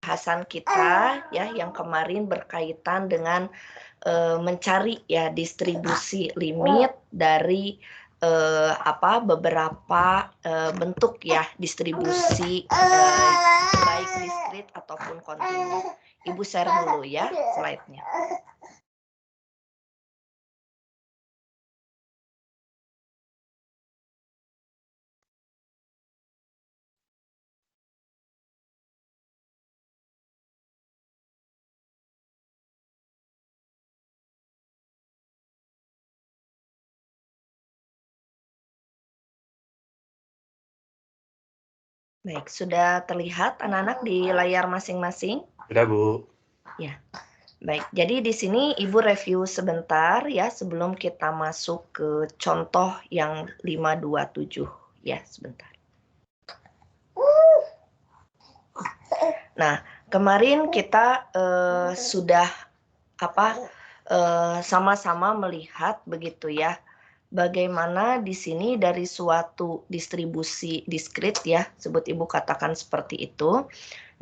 Bahasan kita ya yang kemarin berkaitan dengan mencari ya distribusi limit dari beberapa bentuk ya distribusi baik diskrit ataupun kontinu. Ibu share dulu ya slide-nya. Baik, sudah terlihat anak-anak di layar masing-masing? Sudah, Bu. Ya. Baik, jadi di sini Ibu review sebentar ya sebelum kita masuk ke contoh yang 527 ya, sebentar. Nah, kemarin kita sudah sama-sama melihat begitu ya, bagaimana di sini dari suatu distribusi diskrit ya, sebut Ibu katakan seperti itu.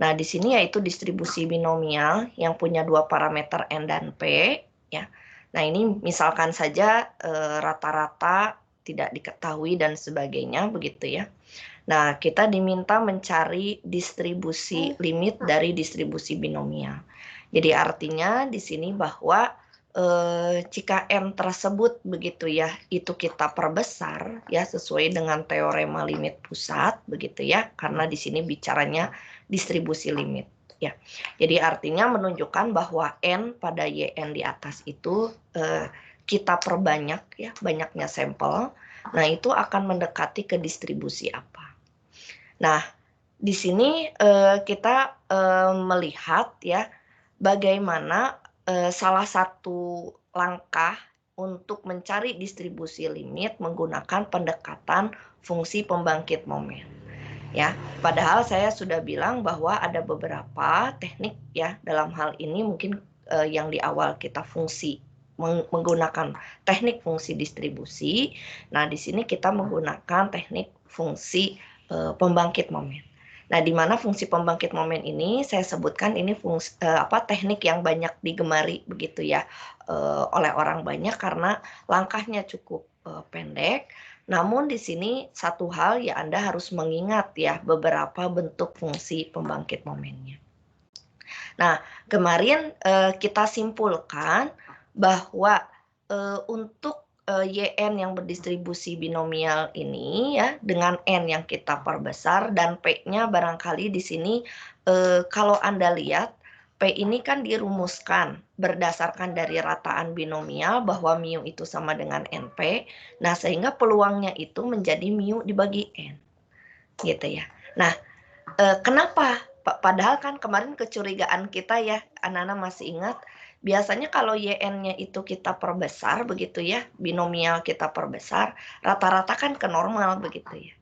Nah, di sini yaitu distribusi binomial yang punya dua parameter N dan P ya. Nah, ini misalkan saja rata-rata tidak diketahui dan sebagainya begitu ya. Nah, kita diminta mencari distribusi limit dari distribusi binomial. Jadi artinya di sini bahwa jika N tersebut begitu ya, itu kita perbesar ya sesuai dengan teorema limit pusat begitu ya, karena di sini bicaranya distribusi limit ya. Jadi artinya menunjukkan bahwa N pada YN di atas itu kita perbanyak ya, banyaknya sampel. Nah, itu akan mendekati ke distribusi apa. Nah, di sini kita melihat ya bagaimana salah satu langkah untuk mencari distribusi limit menggunakan pendekatan fungsi pembangkit momen. Ya, padahal saya sudah bilang bahwa ada beberapa teknik ya dalam hal ini mungkin yang di awal kita fungsi menggunakan teknik fungsi distribusi. Nah, di sini kita menggunakan teknik fungsi pembangkit momen. Nah, di mana fungsi pembangkit momen ini saya sebutkan ini teknik yang banyak digemari begitu ya oleh orang banyak karena langkahnya cukup pendek. Namun di sini satu hal ya Anda harus mengingat ya beberapa bentuk fungsi pembangkit momennya. Nah, kemarin kita simpulkan bahwa untuk YN yang berdistribusi binomial ini ya dengan N yang kita perbesar dan P-nya barangkali di sini kalau Anda lihat P ini kan dirumuskan berdasarkan dari rataan binomial bahwa mu itu sama dengan NP. Nah, sehingga peluangnya itu menjadi mu dibagi N. Gitu ya. Nah, kenapa? Padahal kan kemarin kecurigaan kita ya, anak-anak masih ingat, biasanya kalau YN-nya itu kita perbesar begitu ya, binomial kita perbesar, rata-rata kan ke normal begitu ya.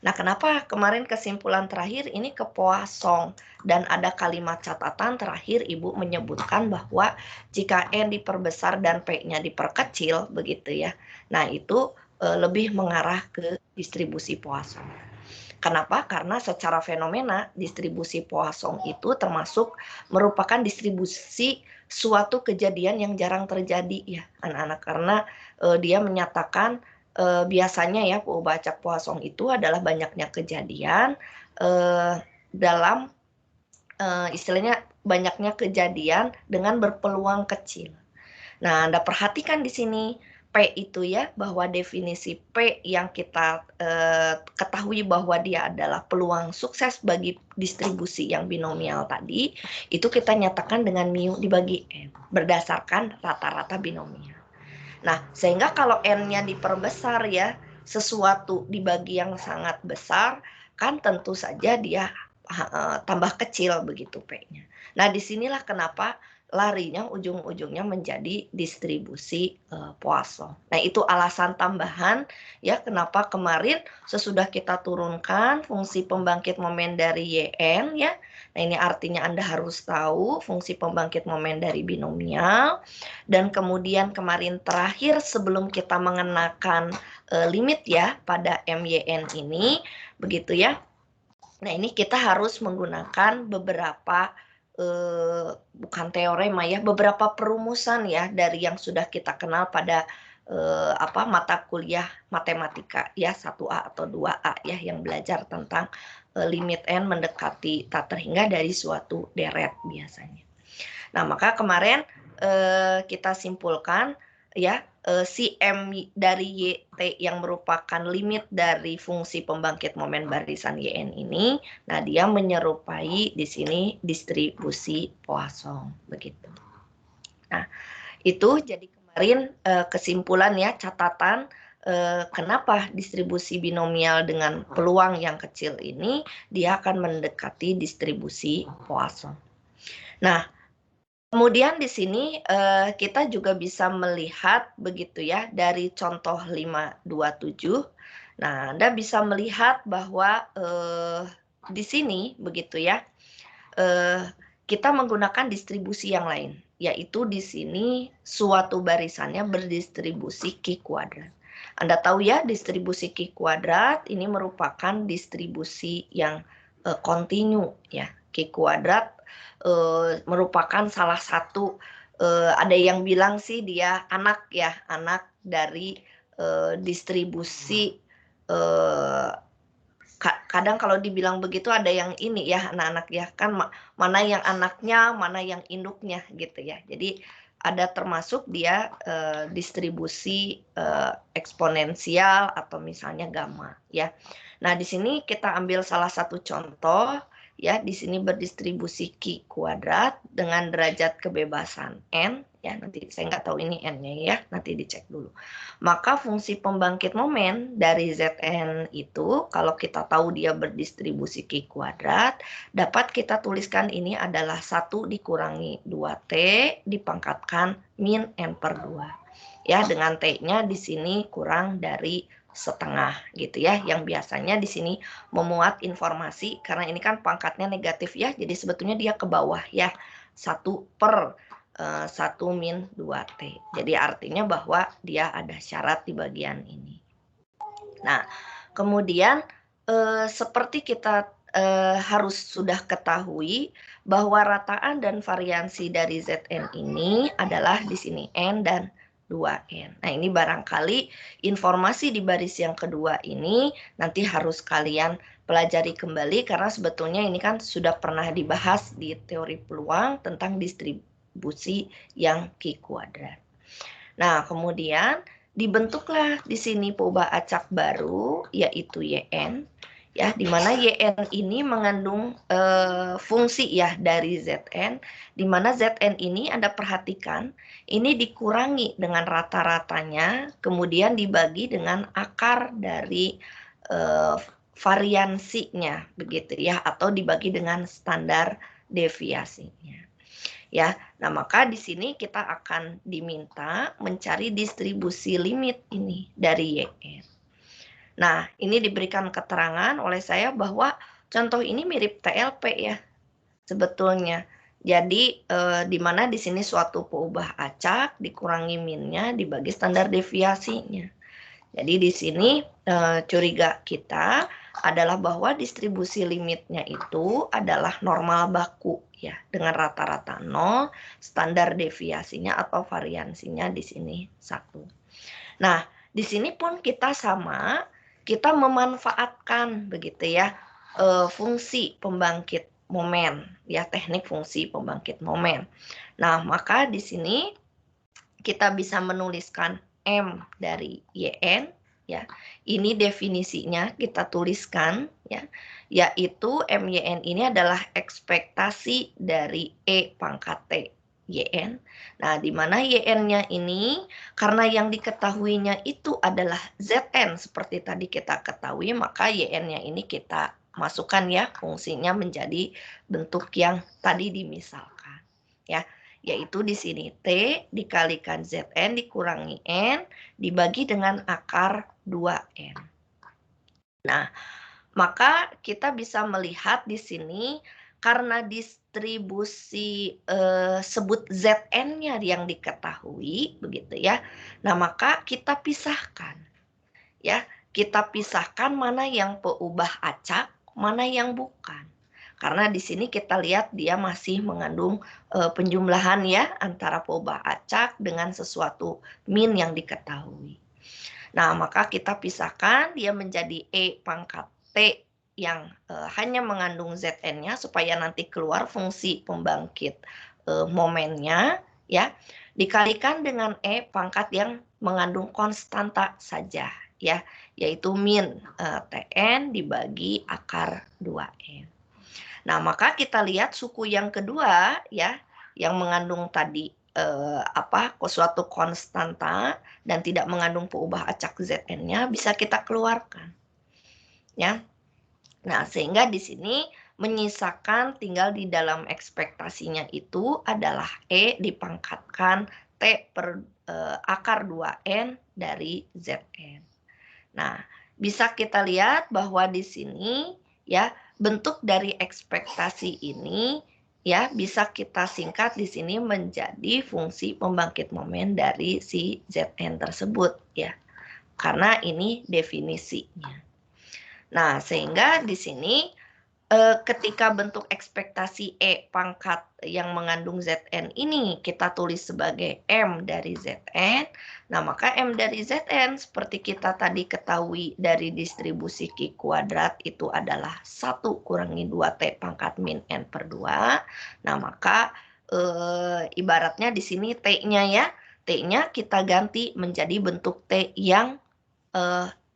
Nah, kenapa kemarin kesimpulan terakhir ini ke Poisson dan ada kalimat catatan terakhir Ibu menyebutkan bahwa jika N diperbesar dan P-nya diperkecil begitu ya. Nah, itu lebih mengarah ke distribusi Poisson. Kenapa? Karena secara fenomena distribusi Poisson itu termasuk merupakan distribusi suatu kejadian yang jarang terjadi ya anak-anak, karena dia menyatakan biasanya ya pembacak Poisson itu adalah banyaknya kejadian dalam istilahnya banyaknya kejadian dengan berpeluang kecil. Nah, Anda perhatikan di sini P itu ya, bahwa definisi P yang kita ketahui bahwa dia adalah peluang sukses bagi distribusi yang binomial tadi, itu kita nyatakan dengan mu dibagi N, berdasarkan rata-rata binomial. Nah, sehingga kalau N-nya diperbesar ya, sesuatu dibagi yang sangat besar, kan tentu saja dia tambah kecil begitu P-nya. Nah, disinilah kenapa larinya ujung-ujungnya menjadi distribusi Poisson. Nah, itu alasan tambahan ya kenapa kemarin sesudah kita turunkan fungsi pembangkit momen dari YN ya. Nah, ini artinya Anda harus tahu fungsi pembangkit momen dari binomial. Dan kemudian kemarin terakhir sebelum kita mengenakan limit ya pada MYN ini, begitu ya. Nah, ini kita harus menggunakan beberapa, bukan teorema ya, beberapa perumusan ya dari yang sudah kita kenal pada, mata kuliah matematika ya, 1A atau 2A ya, yang belajar tentang, limit n mendekati tak terhingga dari suatu deret biasanya. Nah, maka kemarin, kita simpulkan ya, si M dari YT yang merupakan limit dari fungsi pembangkit momen barisan YN ini, nah dia menyerupai di sini distribusi Poisson, begitu. Nah, itu jadi kemarin kesimpulan ya, catatan kenapa distribusi binomial dengan peluang yang kecil ini dia akan mendekati distribusi Poisson. Nah, kemudian di sini kita juga bisa melihat begitu ya dari contoh 527. Nah, Anda bisa melihat bahwa di sini begitu ya kita menggunakan distribusi yang lain, yaitu di sini suatu barisannya berdistribusi Q kuadrat. Anda tahu ya, distribusi Q kuadrat ini merupakan distribusi yang kontinu ya. Q kuadrat merupakan salah satu, ada yang bilang sih dia anak ya, anak dari distribusi, kadang kalau dibilang begitu ada yang ini ya, anak-anak ya, kan mana yang anaknya, mana yang induknya gitu ya. Jadi ada termasuk dia distribusi eksponensial atau misalnya gamma ya. Nah, di sini kita ambil salah satu contoh ya, di sini berdistribusi Q kuadrat dengan derajat kebebasan n ya, nanti saya nggak tahu ini n-nya ya, nanti dicek dulu. Maka fungsi pembangkit momen dari Zn itu kalau kita tahu dia berdistribusi Q kuadrat, dapat kita tuliskan ini adalah 1 dikurangi 2T dipangkatkan min n per 2. Ya, dengan T-nya di sini kurang dari setengah gitu ya, yang biasanya di sini memuat informasi karena ini kan pangkatnya negatif ya, jadi sebetulnya dia ke bawah ya, 1 per 1 min 2T. Jadi artinya bahwa dia ada syarat di bagian ini. Nah, kemudian seperti kita harus sudah ketahui bahwa rataan dan variansi dari Zn ini adalah di sini n dan 2n. Nah, ini barangkali informasi di baris yang kedua ini nanti harus kalian pelajari kembali karena sebetulnya ini kan sudah pernah dibahas di teori peluang tentang distribusi yang Q kuadrat. Nah, kemudian dibentuklah di sini peubah acak baru yaitu YN ya, di mana YN ini mengandung fungsi ya dari Zn, di mana Zn ini Anda perhatikan ini dikurangi dengan rata-ratanya, kemudian dibagi dengan akar dari variansinya begitu ya, atau dibagi dengan standar deviasinya. Ya, nah maka di sini kita akan diminta mencari distribusi limit ini dari YN. Nah, ini diberikan keterangan oleh saya bahwa contoh ini mirip TLP ya, sebetulnya. Jadi, di mana di sini suatu peubah acak dikurangi minnya dibagi standar deviasinya. Jadi di sini curiga kita adalah bahwa distribusi limitnya itu adalah normal baku ya, dengan rata-rata 0, standar deviasinya atau variansinya di sini 1. Nah, di sini pun kita sama, kita memanfaatkan begitu ya fungsi pembangkit momen ya, teknik fungsi pembangkit momen. Nah, maka di sini kita bisa menuliskan M dari YN ya. Ini definisinya kita tuliskan ya, yaitu MYN ini adalah ekspektasi dari E pangkat T YN. Nah, di mana YN-nya ini karena yang diketahuinya itu adalah Zn seperti tadi kita ketahui, maka YN-nya ini kita masukkan ya fungsinya menjadi bentuk yang tadi dimisalkan ya. Yaitu di sini T dikalikan Zn dikurangi N dibagi dengan akar 2N. Nah, maka kita bisa melihat di sini karena distribusi sebut Zn-nya yang diketahui begitu ya. Nah, maka kita pisahkan ya. Kita pisahkan mana yang peubah acak mana yang bukan. Karena di sini kita lihat dia masih mengandung penjumlahan ya antara peubah acak dengan sesuatu min yang diketahui. Nah, maka kita pisahkan dia menjadi E pangkat T yang hanya mengandung Zn-nya supaya nanti keluar fungsi pembangkit momennya ya, dikalikan dengan E pangkat yang mengandung konstanta saja ya, yaitu min Tn dibagi akar 2N. Nah, maka kita lihat suku yang kedua ya, yang mengandung tadi suatu konstanta dan tidak mengandung peubah acak Zn-nya bisa kita keluarkan. Ya. Nah, sehingga di sini menyisakan tinggal di dalam ekspektasinya itu adalah E dipangkatkan T per akar 2N dari Zn. Nah, bisa kita lihat bahwa di sini ya bentuk dari ekspektasi ini ya bisa kita singkat di sini menjadi fungsi pembangkit momen dari si Zn tersebut ya. Karena ini definisinya. Nah, sehingga di sini ketika bentuk ekspektasi E pangkat yang mengandung Zn ini kita tulis sebagai M dari Zn, nah maka M dari Zn seperti kita tadi ketahui dari distribusi Q kuadrat itu adalah 1 kurangi 2T pangkat min N per 2, nah maka ibaratnya di sini T-nya ya, T-nya kita ganti menjadi bentuk T yang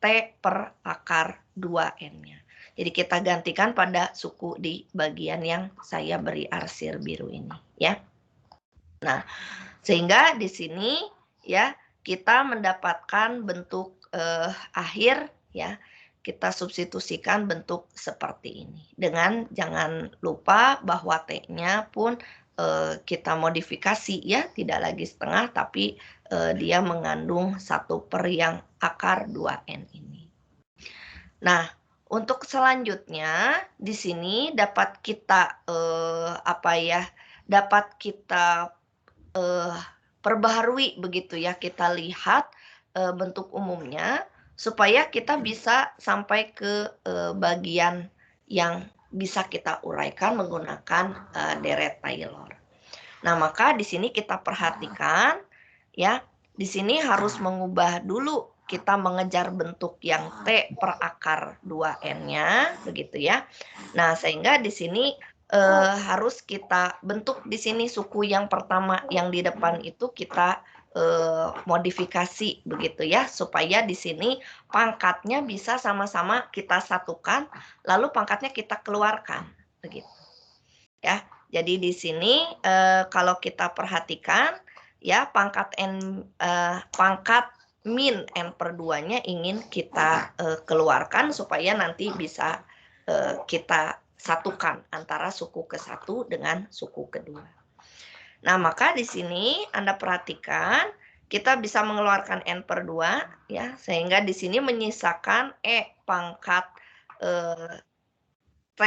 T per akar 2N-nya. Jadi kita gantikan pada suku di bagian yang saya beri arsir biru ini ya. Nah, sehingga di sini ya kita mendapatkan bentuk akhir ya. Kita substitusikan bentuk seperti ini. Dengan jangan lupa bahwa T-nya pun kita modifikasi ya, tidak lagi setengah tapi dia mengandung 1 per yang akar 2N ini. Nah, untuk selanjutnya di sini dapat kita dapat kita perbaharui begitu ya, kita lihat bentuk umumnya supaya kita bisa sampai ke bagian yang bisa kita uraikan menggunakan deret Taylor. Nah, maka di sini kita perhatikan ya, di sini harus mengubah dulu kita mengejar bentuk yang T per akar 2N-nya, begitu ya. Nah, sehingga di sini harus kita bentuk di sini suku yang pertama yang di depan itu kita modifikasi begitu ya, supaya di sini pangkatnya bisa sama-sama kita satukan, lalu pangkatnya kita keluarkan, begitu. Ya, jadi di sini kalau kita perhatikan ya pangkat min N per 2-nya ingin kita keluarkan supaya nanti bisa kita satukan antara suku ke-1 dengan suku kedua. Nah, maka di sini Anda perhatikan kita bisa mengeluarkan N per 2 ya, sehingga di sini menyisakan E pangkat T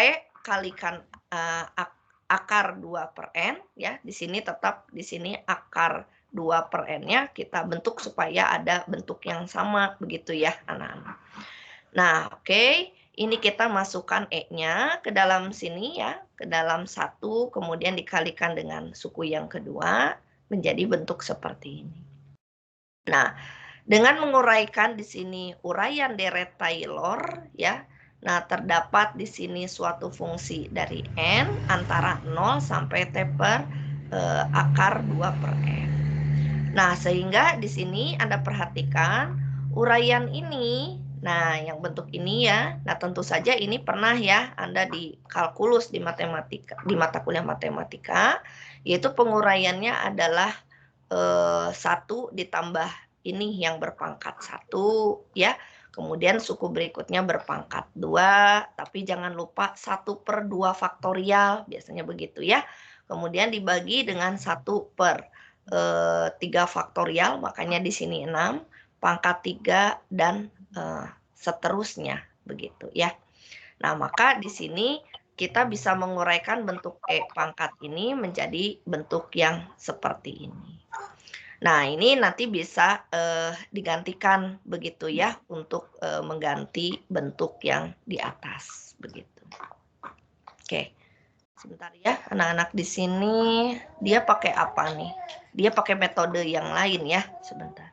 kalikan akar 2 per N ya, di sini tetap di sini akar 2 per N-nya kita bentuk supaya ada bentuk yang sama begitu ya anak-anak. Nah, oke, ini kita masukkan E-nya ke dalam sini ya, ke dalam 1 kemudian dikalikan dengan suku yang kedua menjadi bentuk seperti ini. Nah, dengan menguraikan di sini uraian deret Taylor ya. Nah, terdapat di sini suatu fungsi dari N antara 0 sampai T per akar 2 per N. Nah, sehingga di sini Anda perhatikan uraian ini, nah yang bentuk ini ya, nah tentu saja ini pernah ya Anda di kalkulus di matematika, di mata kuliah matematika, yaitu penguraiannya adalah 1 ditambah ini yang berpangkat 1 ya. Kemudian suku berikutnya berpangkat 2, tapi jangan lupa 1 per 2 faktorial, biasanya begitu ya. Kemudian dibagi dengan 1 per 3 faktorial, makanya di sini 6, pangkat 3, dan seterusnya, begitu ya. Nah, maka di sini kita bisa menguraikan bentuk E pangkat ini menjadi bentuk yang seperti ini. Nah, ini nanti bisa digantikan begitu ya untuk mengganti bentuk yang di atas begitu. Oke, sebentar ya, anak-anak di sini dia pakai apa nih? Dia pakai metode yang lain ya, sebentar.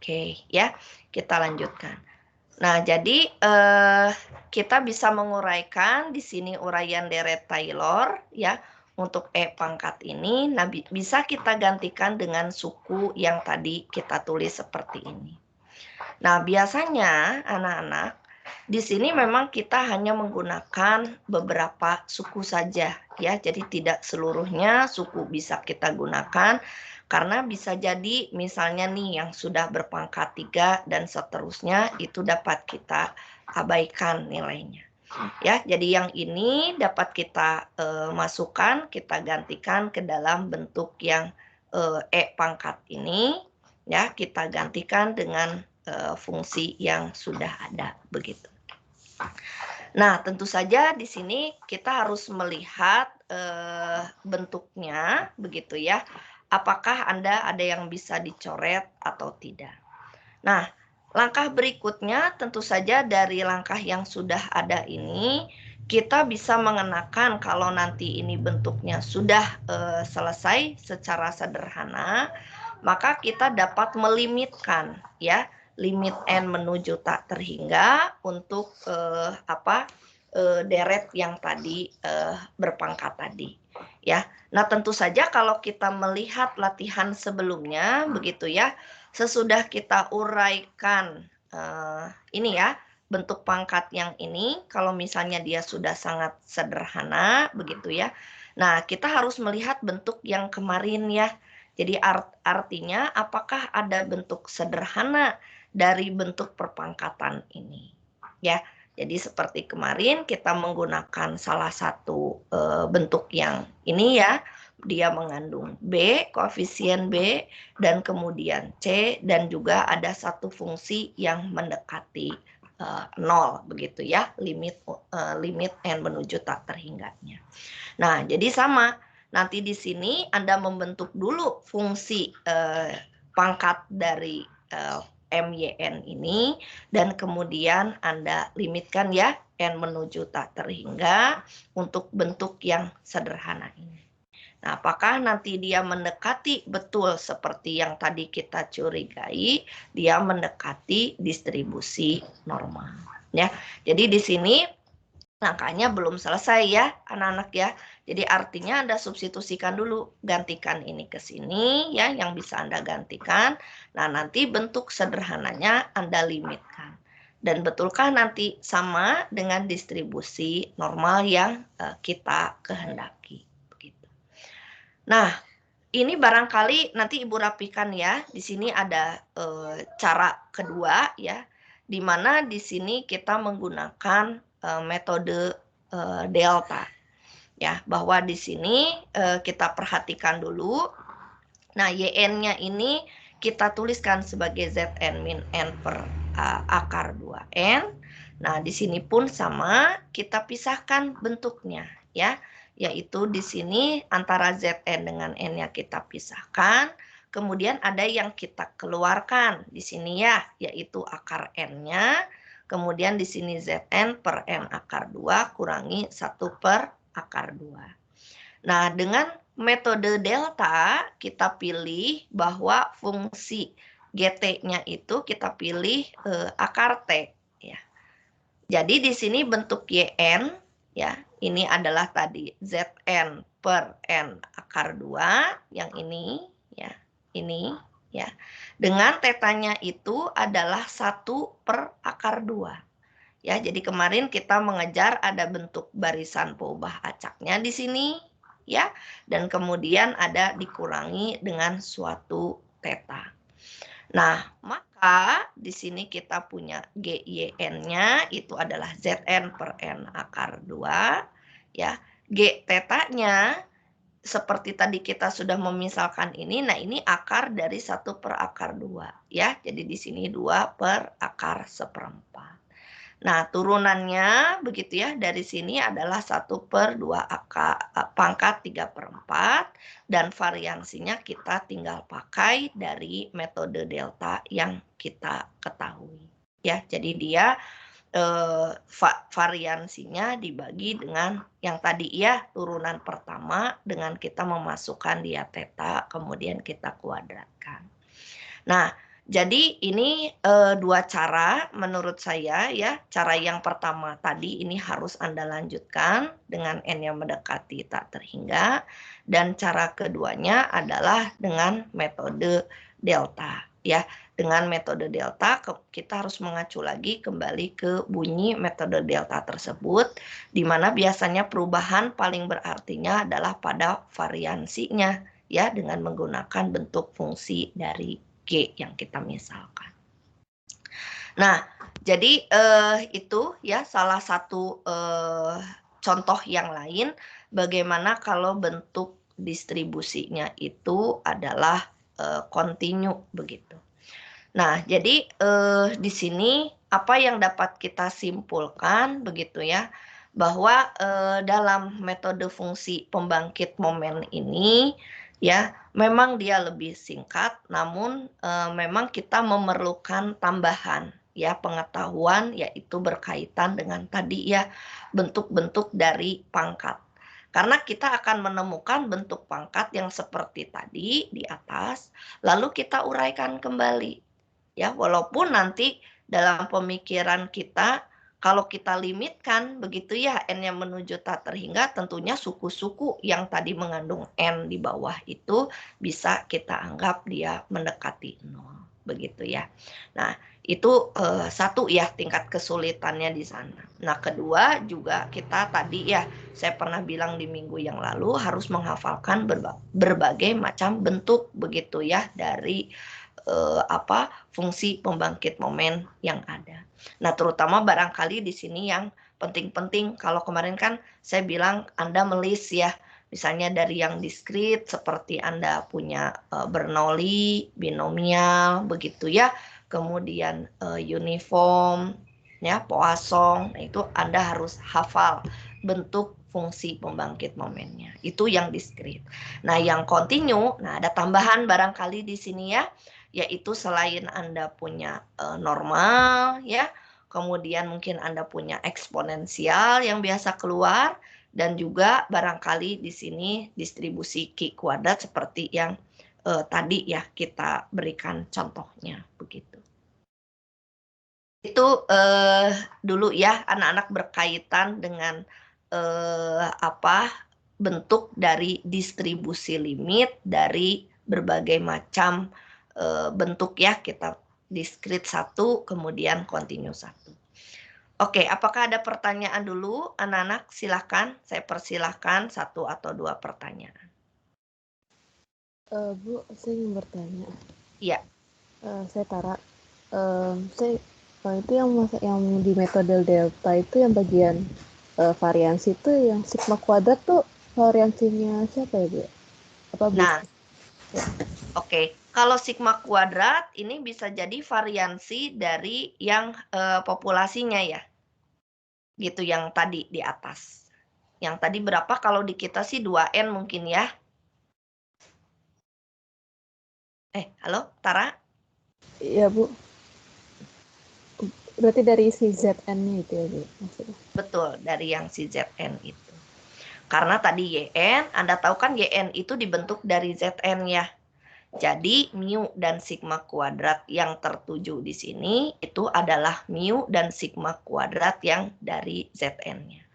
Oke, ya, kita lanjutkan. Nah, jadi kita bisa menguraikan di sini uraian deret Taylor ya untuk E pangkat ini. Nah, bisa kita gantikan dengan suku yang tadi kita tulis seperti ini. Nah, biasanya anak-anak di sini memang kita hanya menggunakan beberapa suku saja ya. Jadi tidak seluruhnya suku bisa kita gunakan karena bisa jadi misalnya nih yang sudah berpangkat 3 dan seterusnya itu dapat kita abaikan nilainya. Ya, jadi yang ini dapat kita masukkan, kita gantikan ke dalam bentuk yang E pangkat ini ya, kita gantikan dengan fungsi yang sudah ada begitu. Nah, tentu saja di sini kita harus melihat bentuknya begitu ya. Apakah Anda ada yang bisa dicoret atau tidak. Nah, langkah berikutnya tentu saja dari langkah yang sudah ada ini kita bisa mengenakan kalau nanti ini bentuknya sudah selesai secara sederhana, maka kita dapat melimitkan ya, limit n menuju tak terhingga untuk deret yang tadi berpangkat tadi ya. Nah, tentu saja kalau kita melihat latihan sebelumnya begitu ya, sesudah kita uraikan ini ya, bentuk pangkat yang ini, kalau misalnya dia sudah sangat sederhana begitu ya. Nah, kita harus melihat bentuk yang kemarin ya. Jadi artinya apakah ada bentuk sederhana dari bentuk perpangkatan ini ya. Jadi seperti kemarin kita menggunakan salah satu bentuk yang ini ya, dia mengandung B, koefisien B, dan kemudian C, dan juga ada satu fungsi yang mendekati 0 begitu ya, limit n menuju tak terhingganya. Nah, jadi sama. Nanti di sini Anda membentuk dulu fungsi pangkat dari MYN ini, dan kemudian Anda limitkan ya, N menuju tak terhingga untuk bentuk yang sederhana ini. Nah, apakah nanti dia mendekati betul seperti yang tadi kita curigai, dia mendekati distribusi normal. Ya, jadi di sini langkahnya belum selesai ya, anak-anak ya. Jadi artinya Anda substitusikan dulu, gantikan ini ke sini ya, yang bisa Anda gantikan. Nah, nanti bentuk sederhananya Anda limitkan. Dan betulkah nanti sama dengan distribusi normal yang kita kehendaki? Begitu. Nah, ini barangkali nanti Ibu rapikan ya. Di sini ada cara kedua ya, di mana di sini kita menggunakan metode delta. Ya, bahwa di sini kita perhatikan dulu. Nah, YN-nya ini kita tuliskan sebagai ZN min N per akar 2N. Nah, di sini pun sama, kita pisahkan bentuknya ya, yaitu di sini antara ZN dengan N-nya kita pisahkan. Kemudian ada yang kita keluarkan di sini ya, yaitu akar N-nya. Kemudian di sini Zn per N akar 2 kurangi 1 per akar 2. Nah, dengan metode delta kita pilih bahwa fungsi GT-nya itu kita pilih akar T ya. Jadi di sini bentuk YN ya, ini adalah tadi Zn per N akar 2 yang ini ya, ini ya. Dengan tetanya itu adalah 1 per akar 2. Ya, jadi kemarin kita mengejar ada bentuk barisan peubah acaknya di sini ya, dan kemudian ada dikurangi dengan suatu theta. Nah, maka di sini kita punya GYN-nya itu adalah ZN per N akar 2. Ya, G tetanya seperti tadi kita sudah memisalkan ini, nah ini akar dari 1 per akar 2. Ya, jadi di sini 2 per akar 1/4. Nah, turunannya begitu ya, dari sini adalah 1 per 2 pangkat 3/4, dan variansinya kita tinggal pakai dari metode delta yang kita ketahui. Ya, jadi dia variansinya dibagi dengan yang tadi ya, turunan pertama dengan kita memasukkan dia theta, kemudian kita kuadratkan. Nah, jadi ini dua cara menurut saya ya. Cara yang pertama tadi ini harus Anda lanjutkan dengan N yang mendekati tak terhingga. Dan cara keduanya adalah dengan metode delta. Ya, dengan metode delta kita harus mengacu lagi kembali ke bunyi metode delta tersebut, di mana biasanya perubahan paling berartinya adalah pada variansinya ya, dengan menggunakan bentuk fungsi dari G yang kita misalkan. Nah, jadi itu ya salah satu contoh yang lain bagaimana kalau bentuk distribusinya itu adalah kontinu begitu. Nah, jadi di sini apa yang dapat kita simpulkan begitu ya, bahwa dalam metode fungsi pembangkit momen ini ya, memang dia lebih singkat, namun memang kita memerlukan tambahan ya pengetahuan, yaitu berkaitan dengan tadi ya bentuk-bentuk dari pangkat. Karena kita akan menemukan bentuk pangkat yang seperti tadi di atas, lalu kita uraikan kembali. Ya, walaupun nanti dalam pemikiran kita kalau kita limitkan begitu ya N-nya menuju tak terhingga, tentunya suku-suku yang tadi mengandung N di bawah itu bisa kita anggap dia mendekati 0 begitu ya. Nah, itu satu ya tingkat kesulitannya di sana. Nah, kedua juga kita tadi ya saya pernah bilang di minggu yang lalu harus menghafalkan berbagai macam bentuk begitu ya dari fungsi pembangkit momen yang ada. Nah, terutama barangkali di sini yang penting-penting, kalau kemarin kan saya bilang Anda melis ya, misalnya dari yang diskrit seperti Anda punya Bernoulli, binomial, begitu ya, kemudian uniform, ya, Poisson, nah itu Anda harus hafal bentuk fungsi pembangkit momennya. Itu yang diskrit. Nah, yang kontinu, nah ada tambahan barangkali di sini ya, yaitu selain Anda punya normal ya, kemudian mungkin Anda punya eksponensial yang biasa keluar, dan juga barangkali di sini distribusi Q kuadrat seperti yang tadi ya kita berikan contohnya begitu. Itu dulu ya anak-anak berkaitan dengan bentuk dari distribusi limit dari berbagai macam bentuk ya, kita diskrit 1 kemudian kontinu 1. Oke, apakah ada pertanyaan dulu anak-anak? Silahkan, saya persilahkan 1 atau 2 pertanyaan. Bu, saya ingin bertanya. Iya. Saya Tara. Itu yang di metode delta itu yang bagian variansi itu yang sigma kuadrat tuh variansinya siapa ya Bu? Apa Bu? Nah, Oke, kalau sigma kuadrat ini bisa jadi variansi dari yang populasinya ya. Gitu yang tadi di atas. Yang tadi berapa kalau di kita sih 2N mungkin ya. Halo, Tara? Iya Bu. Berarti dari si ZN-nya itu ya Bu maksudnya. Betul, dari yang si ZN itu. Karena tadi YN, Anda tahu kan YN itu dibentuk dari ZN ya. Jadi mu dan sigma kuadrat yang tertuju di sini itu adalah mu dan sigma kuadrat yang dari Zn-nya.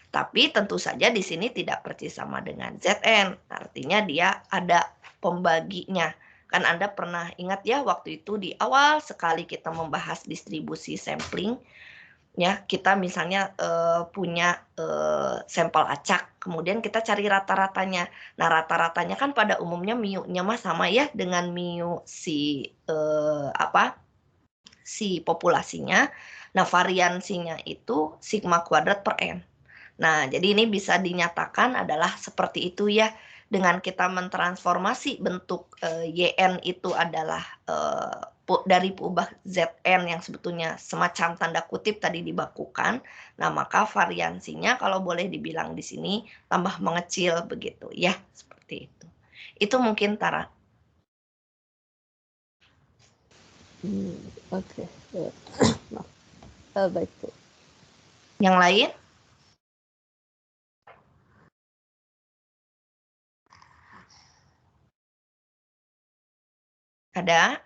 Tapi tentu saja di sini tidak persis sama dengan Zn, artinya dia ada pembaginya. Kan Anda pernah ingat ya waktu itu di awal sekali kita membahas distribusi sampling, Ya, kita misalnya punya sampel acak, kemudian kita cari rata-ratanya. Nah, rata-ratanya kan pada umumnya mu-nya mah sama ya dengan mu si si populasinya. Nah, variansinya itu sigma kuadrat per n. Nah, jadi ini bisa dinyatakan adalah seperti itu ya. Dengan kita mentransformasi bentuk YN itu adalah dari peubah ZN yang sebetulnya semacam tanda kutip tadi dibakukan. Nah, maka variansinya kalau boleh dibilang di sini tambah mengecil begitu ya, seperti itu. Itu mungkin Tara. Oke. Maaf. Baik, Bu. Yang lain? Ada?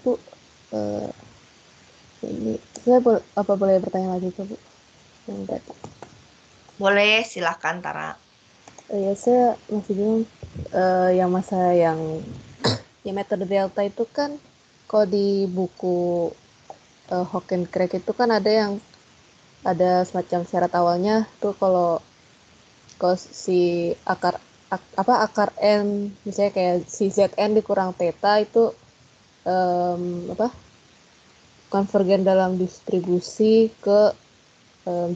Bu, ini saya boleh bertanya lagi ke Bu? Enggak. Boleh, silahkan Tara. Ya, saya masih bingung yang masa yang ya metode delta itu kan kalau di buku Craig itu kan ada semacam syarat awalnya tuh kalau si akar n misalnya kayak si zn dikurang theta itu konvergen dalam distribusi ke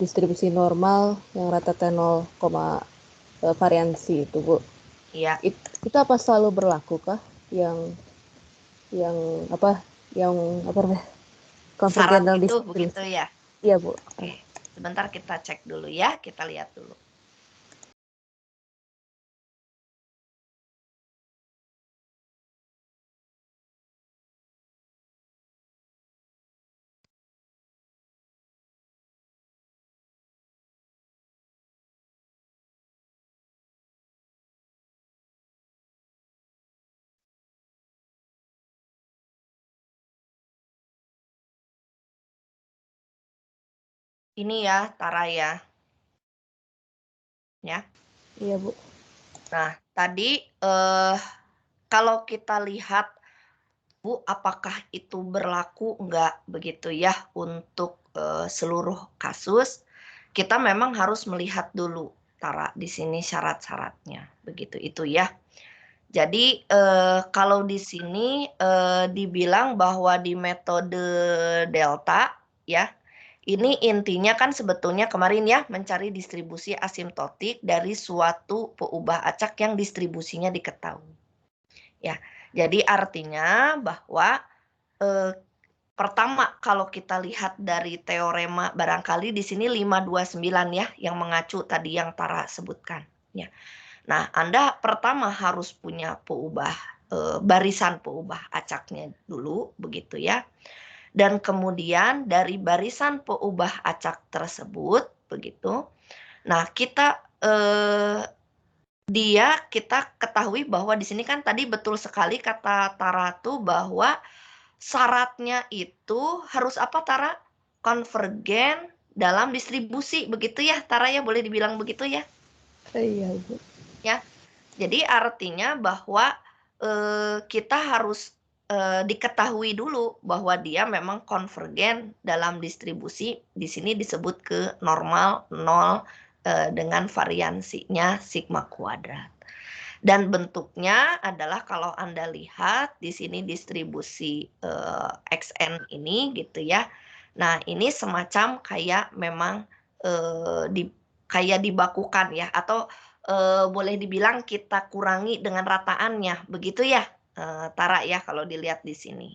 distribusi normal yang rata-rata 0, variansi itu Bu. Iya. Itu apa selalu berlaku kah yang apa yang konvergen Syarat dalam itu begitu distribusi? ya. Iya Bu. Oke, sebentar kita cek dulu ya, kita lihat dulu. Ini ya, Tara ya. Ya. Iya Bu. Nah, tadi kalau kita lihat Bu, apakah itu berlaku enggak begitu ya untuk seluruh kasus? Kita memang harus melihat dulu, Tara, di sini syarat-syaratnya. Begitu itu ya. Jadi kalau di sini dibilang bahwa di metode delta ya, ini intinya kan sebetulnya kemarin ya mencari distribusi asimptotik dari suatu peubah acak yang distribusinya diketahui. Ya, jadi artinya bahwa pertama kalau kita lihat dari teorema barangkali di sini 529 ya yang mengacu tadi yang Tara sebutkan ya. Nah, Anda pertama harus punya peubah barisan peubah acaknya dulu begitu ya. Dan kemudian dari barisan peubah acak tersebut begitu. Nah, kita kita ketahui bahwa di sini kan tadi betul sekali kata Tara tuh bahwa syaratnya itu harus apa Tara? Konvergen dalam distribusi begitu ya Tara ya, boleh dibilang begitu ya? Iya Bu. Ya. Jadi artinya bahwa kita harus diketahui dulu bahwa dia memang konvergen dalam distribusi, di sini disebut ke normal 0 dengan variansinya sigma kuadrat. Dan bentuknya adalah kalau Anda lihat di sini distribusi XN ini gitu ya. Nah, ini semacam kayak memang kayak dibakukan ya atau boleh dibilang kita kurangi dengan rataannya begitu ya Tara ya kalau dilihat di sini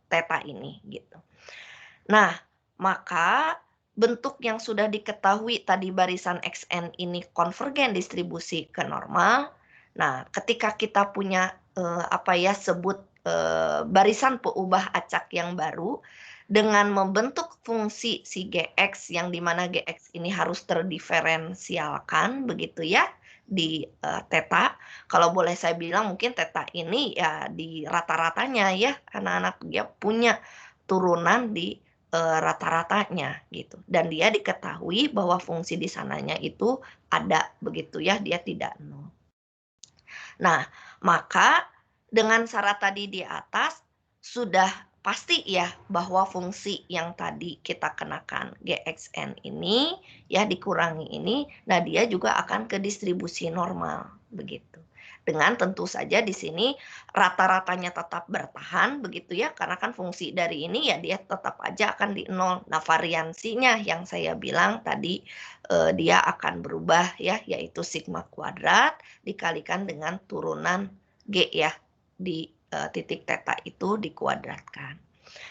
theta ini gitu. Nah, maka bentuk yang sudah diketahui tadi barisan XN ini konvergen distribusi ke normal. Nah, ketika kita punya sebut barisan peubah acak yang baru dengan membentuk fungsi si GX yang dimana GX ini harus terdiferensialkan begitu ya di theta. Kalau boleh saya bilang mungkin theta ini ya di rata-ratanya ya anak-anak dia punya turunan di rata-ratanya gitu, dan dia diketahui bahwa fungsi di sananya itu ada begitu ya, dia tidak nol. Nah, maka dengan syarat tadi di atas sudah pasti ya bahwa fungsi yang tadi kita kenakan GXN ini ya dikurangi ini, nah dia juga akan ke distribusi normal begitu. Dengan tentu saja di sini rata-ratanya tetap bertahan begitu ya, karena kan fungsi dari ini ya dia tetap aja akan di nol. Nah, variansinya yang saya bilang tadi dia akan berubah ya, yaitu sigma kuadrat dikalikan dengan turunan G ya di titik theta itu dikuadratkan.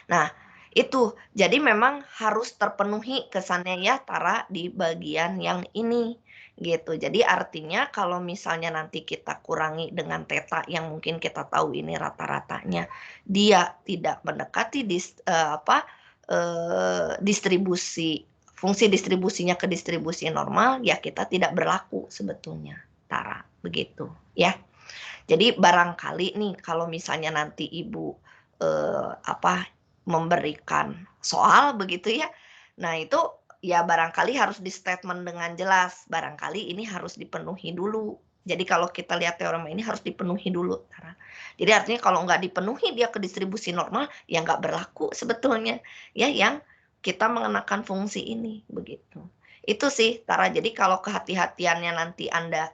Nah, itu. Jadi memang harus terpenuhi kesannya ya Tara di bagian yang ini gitu. Jadi artinya kalau misalnya nanti kita kurangi dengan theta yang mungkin kita tahu ini rata-ratanya dia tidak mendekati distribusi fungsi distribusinya ke distribusi normal ya kita tidak berlaku sebetulnya Tara begitu ya. Jadi barangkali nih kalau misalnya nanti Ibu memberikan soal begitu ya. Nah, itu ya barangkali harus di statement dengan jelas. Barangkali ini harus dipenuhi dulu. Jadi kalau kita lihat teorema ini harus dipenuhi dulu. Jadi artinya kalau nggak dipenuhi dia ke distribusi normal, ya nggak berlaku sebetulnya. Ya yang kita mengenakan fungsi ini begitu. Itu sih Tara. Jadi kalau kehati-hatiannya nanti Anda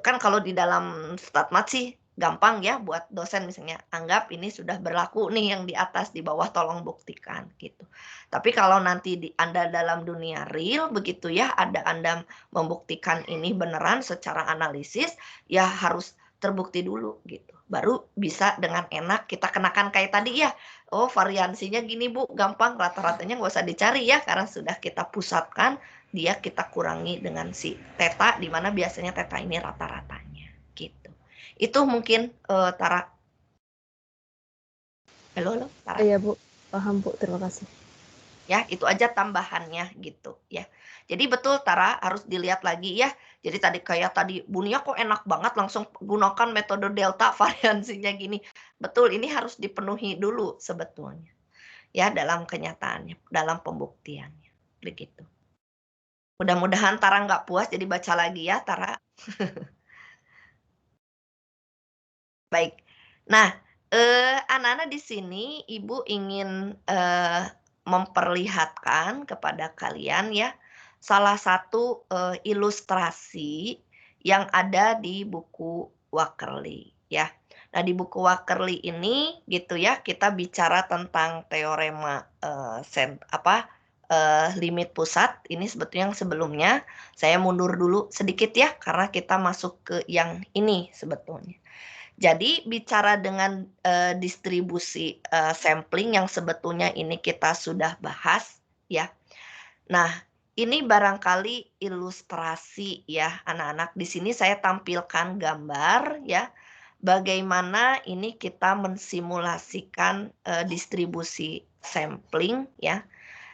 kan kalau di dalam statmat sih gampang ya buat dosen misalnya anggap ini sudah berlaku nih yang di atas di bawah tolong buktikan gitu. Tapi kalau nanti Anda dalam dunia real begitu ya ada Anda membuktikan ini beneran secara analisis ya harus terbukti dulu gitu. Baru bisa dengan enak kita kenakan kayak tadi ya. Oh variansinya gini Bu, gampang rata-ratanya nggak usah dicari ya karena sudah kita pusatkan dia kita kurangi dengan si theta di mana biasanya theta ini rata-ratanya gitu. Itu mungkin Tara. Halo, Tara. Iya Bu, paham Bu, terima kasih. Ya, itu aja tambahannya gitu ya. Jadi betul Tara harus dilihat lagi ya. Jadi tadi Bunia kok enak banget langsung gunakan metode delta variansinya gini. Betul, ini harus dipenuhi dulu sebetulnya. Ya, dalam kenyataannya, dalam pembuktiannya. Begitu. Mudah-mudahan Tara nggak puas jadi baca lagi ya Tara. Baik. Nah, anak-anak di sini Ibu ingin memperlihatkan kepada kalian ya salah satu ilustrasi yang ada di buku Wakerly ya. Nah, di buku Wakerly ini gitu ya kita bicara tentang teorema limit pusat. Ini sebetulnya yang sebelumnya. Saya mundur dulu sedikit ya karena kita masuk ke yang ini sebetulnya. Jadi bicara dengan distribusi sampling yang sebetulnya ini kita sudah bahas ya. Nah, ini barangkali ilustrasi ya anak-anak. Di sini saya tampilkan gambar ya. Bagaimana ini kita mensimulasikan distribusi sampling ya.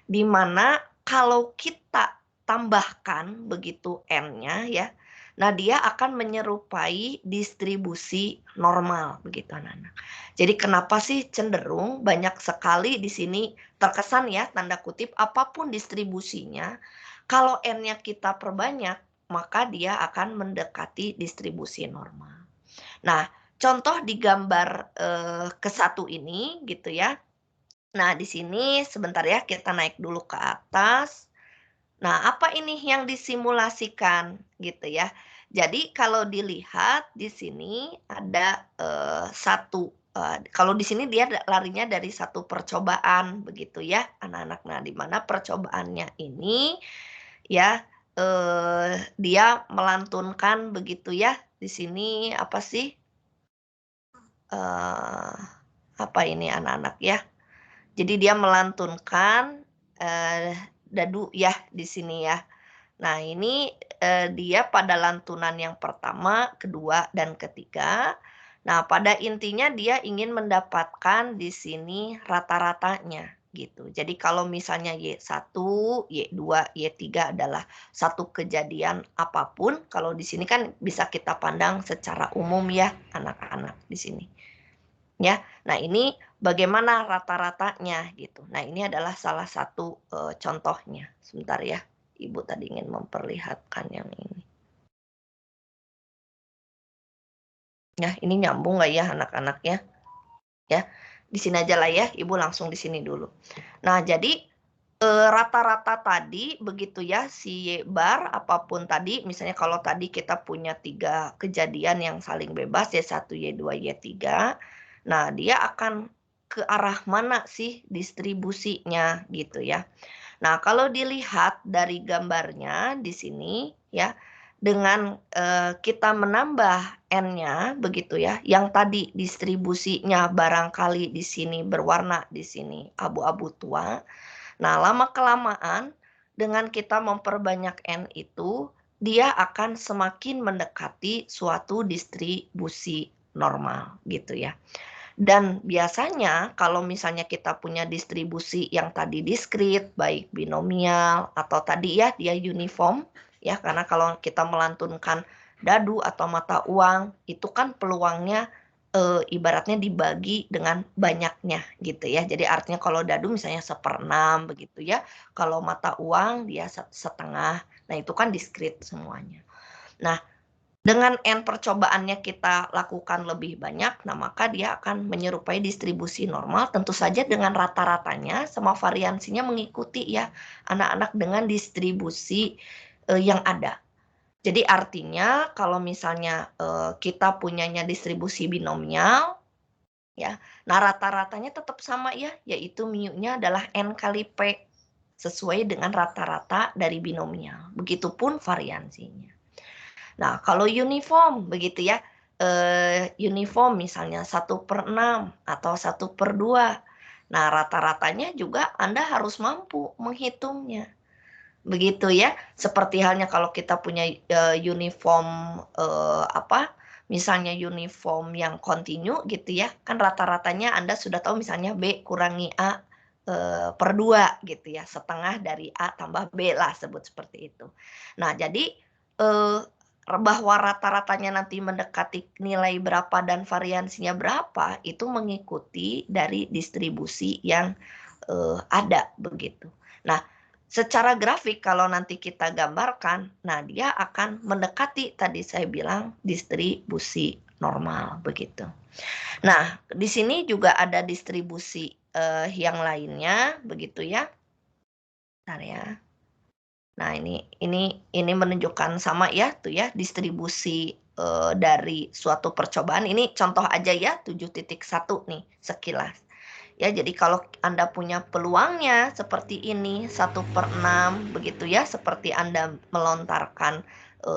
Di mana kalau kita tambahkan begitu N-nya ya. Nah, dia akan menyerupai distribusi normal begitu anak-anak. Jadi kenapa sih cenderung banyak sekali di sini terkesan ya tanda kutip apapun distribusinya kalau N-nya kita perbanyak maka dia akan mendekati distribusi normal. Nah, contoh di gambar ke-1 ini gitu ya. Nah, di sini sebentar ya kita naik dulu ke atas. Nah, apa ini yang disimulasikan gitu ya. Jadi kalau dilihat di sini ada kalau di sini dia larinya dari satu percobaan begitu ya anak-anak. Nah, di mana percobaannya ini ya dia melantunkan begitu ya. Di sini apa sih? Apa ini anak-anak ya? Jadi dia melantunkan dadu ya di sini ya. Nah ini dia pada lantunan yang pertama, kedua, dan ketiga. Nah pada intinya dia ingin mendapatkan di sini rata-ratanya gitu. Jadi kalau misalnya Y1, Y2, Y3 adalah satu kejadian apapun, kalau di sini kan bisa kita pandang secara umum ya anak-anak di sini. Ya. Nah, ini bagaimana rata-ratanya gitu. Nah, ini adalah salah satu contohnya. Sebentar ya, Ibu tadi ingin memperlihatkan yang ini. Ya, ini nyambung nggak ya anak-anaknya? Ya, di sini aja lah ya, Ibu langsung di sini dulu. Nah, jadi rata-rata tadi begitu ya, si Y bar apapun tadi, misalnya kalau tadi kita punya 3 kejadian yang saling bebas, Y1, Y2, Y3. Nah, dia akan ke arah mana sih distribusinya gitu ya. Nah, kalau dilihat dari gambarnya di sini ya, dengan kita menambah N-nya begitu ya, yang tadi distribusinya barangkali di sini berwarna di sini abu-abu tua. Nah, lama-kelamaan dengan kita memperbanyak N itu, dia akan semakin mendekati suatu distribusi normal gitu ya. Dan biasanya kalau misalnya kita punya distribusi yang tadi diskrit, baik binomial atau tadi ya dia uniform, ya karena kalau kita melantunkan dadu atau mata uang, itu kan peluangnya ibaratnya dibagi dengan banyaknya gitu ya. Jadi artinya kalau dadu misalnya 1/6 begitu ya, kalau mata uang dia setengah, nah itu kan diskrit semuanya. Nah, dengan N percobaannya kita lakukan lebih banyak, nah maka dia akan menyerupai distribusi normal, tentu saja dengan rata-ratanya sama variansinya mengikuti ya anak-anak dengan distribusi yang ada. Jadi artinya kalau misalnya kita punyanya distribusi binomial, ya, nah rata-ratanya tetap sama ya, yaitu mu-nya adalah N kali P, sesuai dengan rata-rata dari binomial. Begitupun variansinya. Nah, kalau uniform begitu ya, uniform misalnya 1/6 atau 1/2. Nah, rata-ratanya juga Anda harus mampu menghitungnya. Begitu ya, seperti halnya kalau kita punya uniform misalnya uniform yang kontinu gitu ya, kan rata-ratanya Anda sudah tahu misalnya B kurangi A per 2 gitu ya, setengah dari A tambah B lah sebut seperti itu. Nah, jadi eh, bahwa rata-ratanya nanti mendekati nilai berapa dan variansinya berapa itu mengikuti dari distribusi yang ada begitu. Nah, secara grafik kalau nanti kita gambarkan, nah dia akan mendekati tadi saya bilang distribusi normal begitu. Nah, di sini juga ada distribusi yang lainnya begitu ya. Bentar ya. Nah, ini menunjukkan sama ya tuh ya distribusi dari suatu percobaan. Ini contoh aja ya 7.1 nih sekilas. Ya, jadi kalau Anda punya peluangnya seperti ini 1/6 begitu ya, seperti Anda melontarkan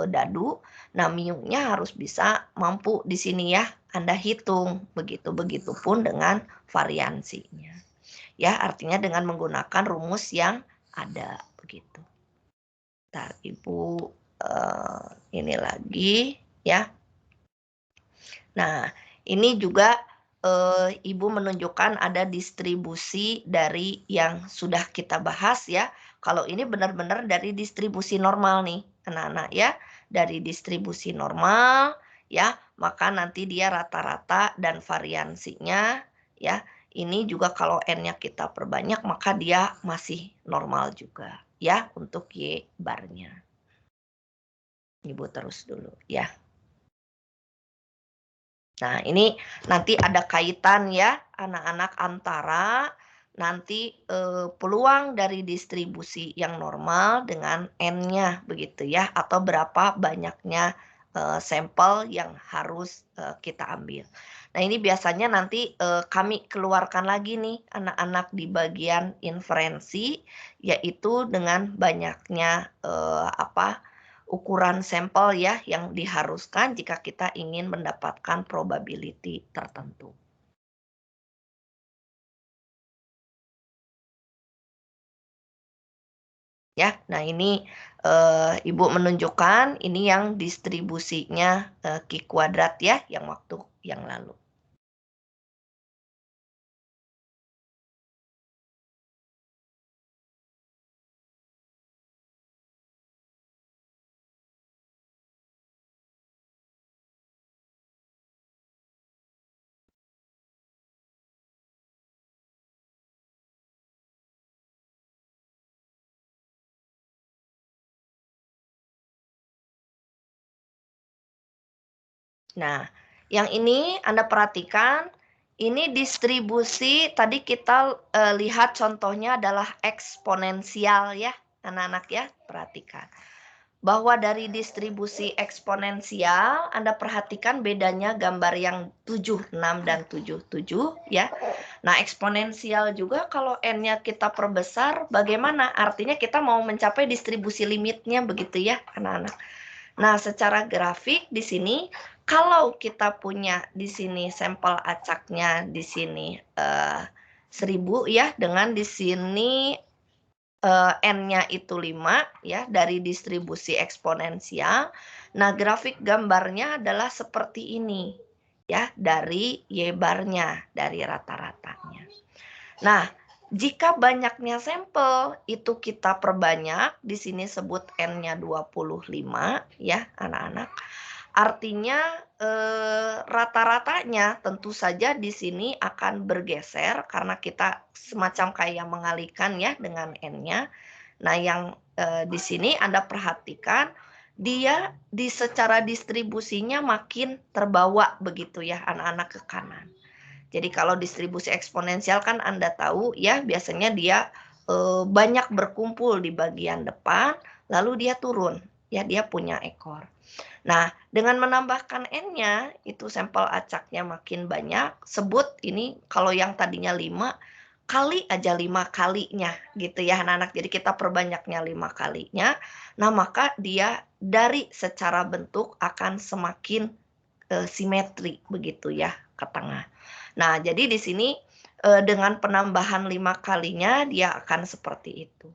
dadu, nah mu-nya harus bisa mampu di sini ya Anda hitung begitu. Begitupun dengan variansinya. Ya, artinya dengan menggunakan rumus yang ada begitu. Ntar Ibu ini lagi ya. Nah, ini juga Ibu menunjukkan ada distribusi dari yang sudah kita bahas ya. Kalau ini benar-benar dari distribusi normal nih, anak-anak ya. Dari distribusi normal ya, maka nanti dia rata-rata dan variansinya ya. Ini juga kalau N-nya kita perbanyak, maka dia masih normal juga ya untuk Y barnya. Ibu terus dulu ya. Nah, ini nanti ada kaitan ya anak-anak antara nanti peluang dari distribusi yang normal dengan N-nya begitu ya, atau berapa banyaknya sampel yang harus kita ambil. Nah, ini biasanya nanti kami keluarkan lagi nih anak-anak di bagian inferensi, yaitu dengan banyaknya ukuran sampel ya yang diharuskan jika kita ingin mendapatkan probability tertentu. Ya. Nah, ini Ibu menunjukkan ini yang distribusinya Q kuadrat ya, yang waktu yang lalu. Nah, yang ini Anda perhatikan, ini distribusi tadi kita lihat contohnya adalah eksponensial ya, anak-anak ya, perhatikan. Bahwa dari distribusi eksponensial, Anda perhatikan bedanya gambar yang 76 dan 77 ya. Nah, eksponensial juga kalau N-nya kita perbesar, bagaimana? Artinya kita mau mencapai distribusi limitnya begitu ya, anak-anak. Nah, secara grafik di sini kalau kita punya di sini sampel acaknya di sini 1000 ya, dengan di sini N-nya itu 5 ya, dari distribusi eksponensial. Nah, grafik gambarnya adalah seperti ini ya, dari Y-bar-nya, dari rata-ratanya. Nah, jika banyaknya sampel itu kita perbanyak, di sini sebut N-nya 25 ya, anak-anak. Artinya rata-ratanya tentu saja di sini akan bergeser karena kita semacam kayak mengalihkan ya dengan N-nya. Nah, yang di sini Anda perhatikan dia secara distribusinya makin terbawa begitu ya, anak-anak, ke kanan. Jadi kalau distribusi eksponensial kan Anda tahu ya, biasanya dia banyak berkumpul di bagian depan, lalu dia turun ya, dia punya ekor. Nah, dengan menambahkan N-nya, itu sampel acaknya makin banyak, sebut ini kalau yang tadinya 5, kali aja 5 kalinya gitu ya anak-anak. Jadi kita perbanyaknya 5 kalinya, nah maka dia dari secara bentuk akan semakin simetri begitu ya ke tengah. Nah, jadi di sini dengan penambahan 5 kalinya dia akan seperti itu.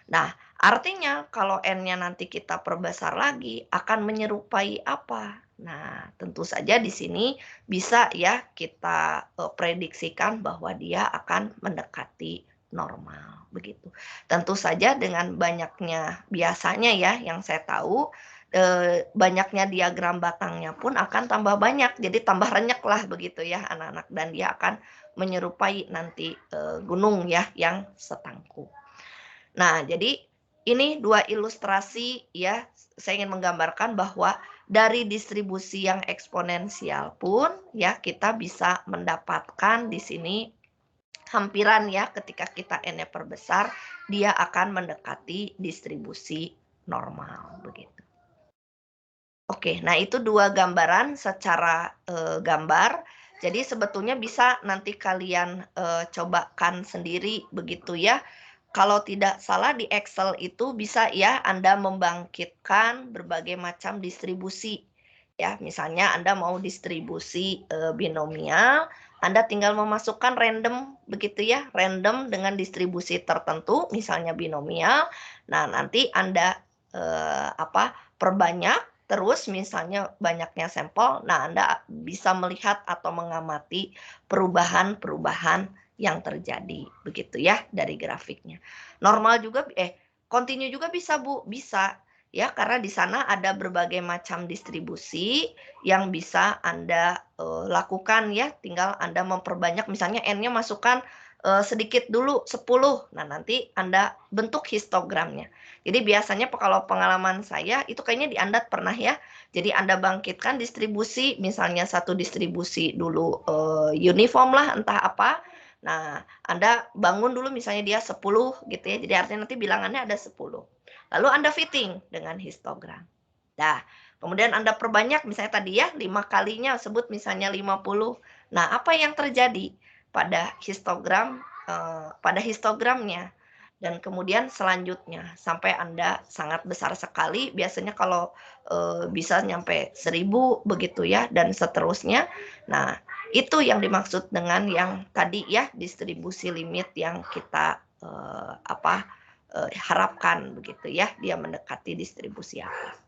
Nah, artinya kalau N-nya nanti kita perbesar lagi akan menyerupai apa? Nah, tentu saja di sini bisa ya kita prediksikan bahwa dia akan mendekati normal begitu. Tentu saja dengan banyaknya biasanya ya yang saya tahu banyaknya diagram batangnya pun akan tambah banyak, jadi tambah renyek lah begitu ya anak-anak, dan dia akan menyerupai nanti gunung ya yang setangkup. Nah, jadi ini dua ilustrasi ya, saya ingin menggambarkan bahwa dari distribusi yang eksponensial pun ya kita bisa mendapatkan di sini hampiran ya, ketika kita N-nya perbesar dia akan mendekati distribusi normal begitu. Oke, nah itu dua gambaran secara gambar. Jadi sebetulnya bisa nanti kalian cobakan sendiri begitu ya. Kalau tidak salah di Excel itu bisa ya Anda membangkitkan berbagai macam distribusi. Ya, misalnya Anda mau distribusi binomial, Anda tinggal memasukkan random begitu ya, random dengan distribusi tertentu, misalnya binomial. Nah, nanti Anda perbanyak terus misalnya banyaknya sampel, nah Anda bisa melihat atau mengamati perubahan-perubahan yang terjadi begitu ya dari grafiknya. Normal juga continue juga bisa Bu, bisa ya, karena di sana ada berbagai macam distribusi yang bisa Anda lakukan ya, tinggal Anda memperbanyak, misalnya N-nya masukkan sedikit dulu 10. Nah, nanti Anda bentuk histogramnya. Jadi biasanya kalau pengalaman saya itu kayaknya di Anda pernah ya. Jadi Anda bangkitkan distribusi, misalnya satu distribusi dulu uniform lah entah apa. Nah, Anda bangun dulu misalnya dia 10 gitu ya. Jadi artinya nanti bilangannya ada 10. Lalu Anda fitting dengan histogram. Nah, kemudian Anda perbanyak misalnya tadi ya 5 kalinya sebut misalnya 50. Nah, apa yang terjadi pada histogramnya? Dan kemudian selanjutnya sampai Anda sangat besar sekali, biasanya kalau bisa nyampe 1000 begitu ya, dan seterusnya. Nah, itu yang dimaksud dengan yang tadi ya, distribusi limit yang kita harapkan begitu ya, dia mendekati distribusi apa.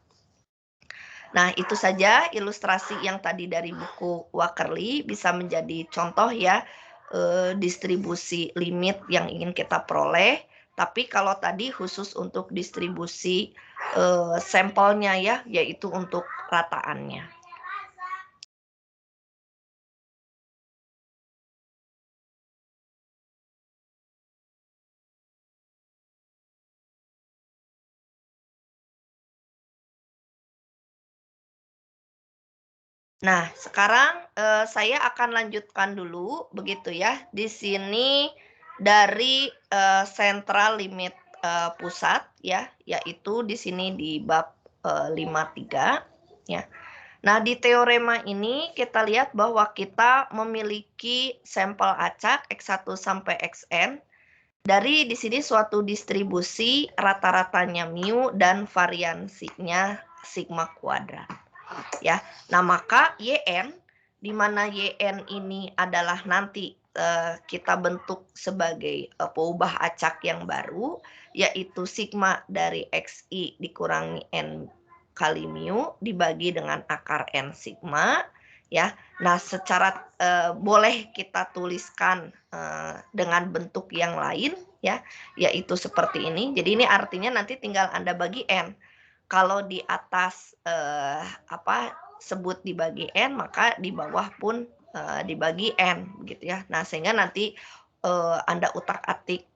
Nah, itu saja ilustrasi yang tadi dari buku Wakerly bisa menjadi contoh ya, distribusi limit yang ingin kita peroleh. Tapi kalau tadi khusus untuk distribusi sampelnya ya, yaitu untuk rataannya. Nah, sekarang saya akan lanjutkan dulu begitu ya. Di sini dari sentral limit pusat ya, yaitu di sini di bab 53 ya. Nah, di teorema ini kita lihat bahwa kita memiliki sampel acak X1 sampai Xn dari di sini suatu distribusi rata-ratanya mu dan variansinya sigma kuadrat. Ya. Nah, maka YN di mana YN ini adalah nanti kita bentuk sebagai peubah acak yang baru, yaitu sigma dari XI dikurangi N kali mu dibagi dengan akar N sigma. Ya, nah secara boleh kita tuliskan dengan bentuk yang lain ya, yaitu seperti ini. Jadi ini artinya nanti tinggal Anda bagi N. Kalau di atas sebut dibagi N, maka di bawah pun dibagi N gitu ya. Nah, sehingga nanti Anda utak-atik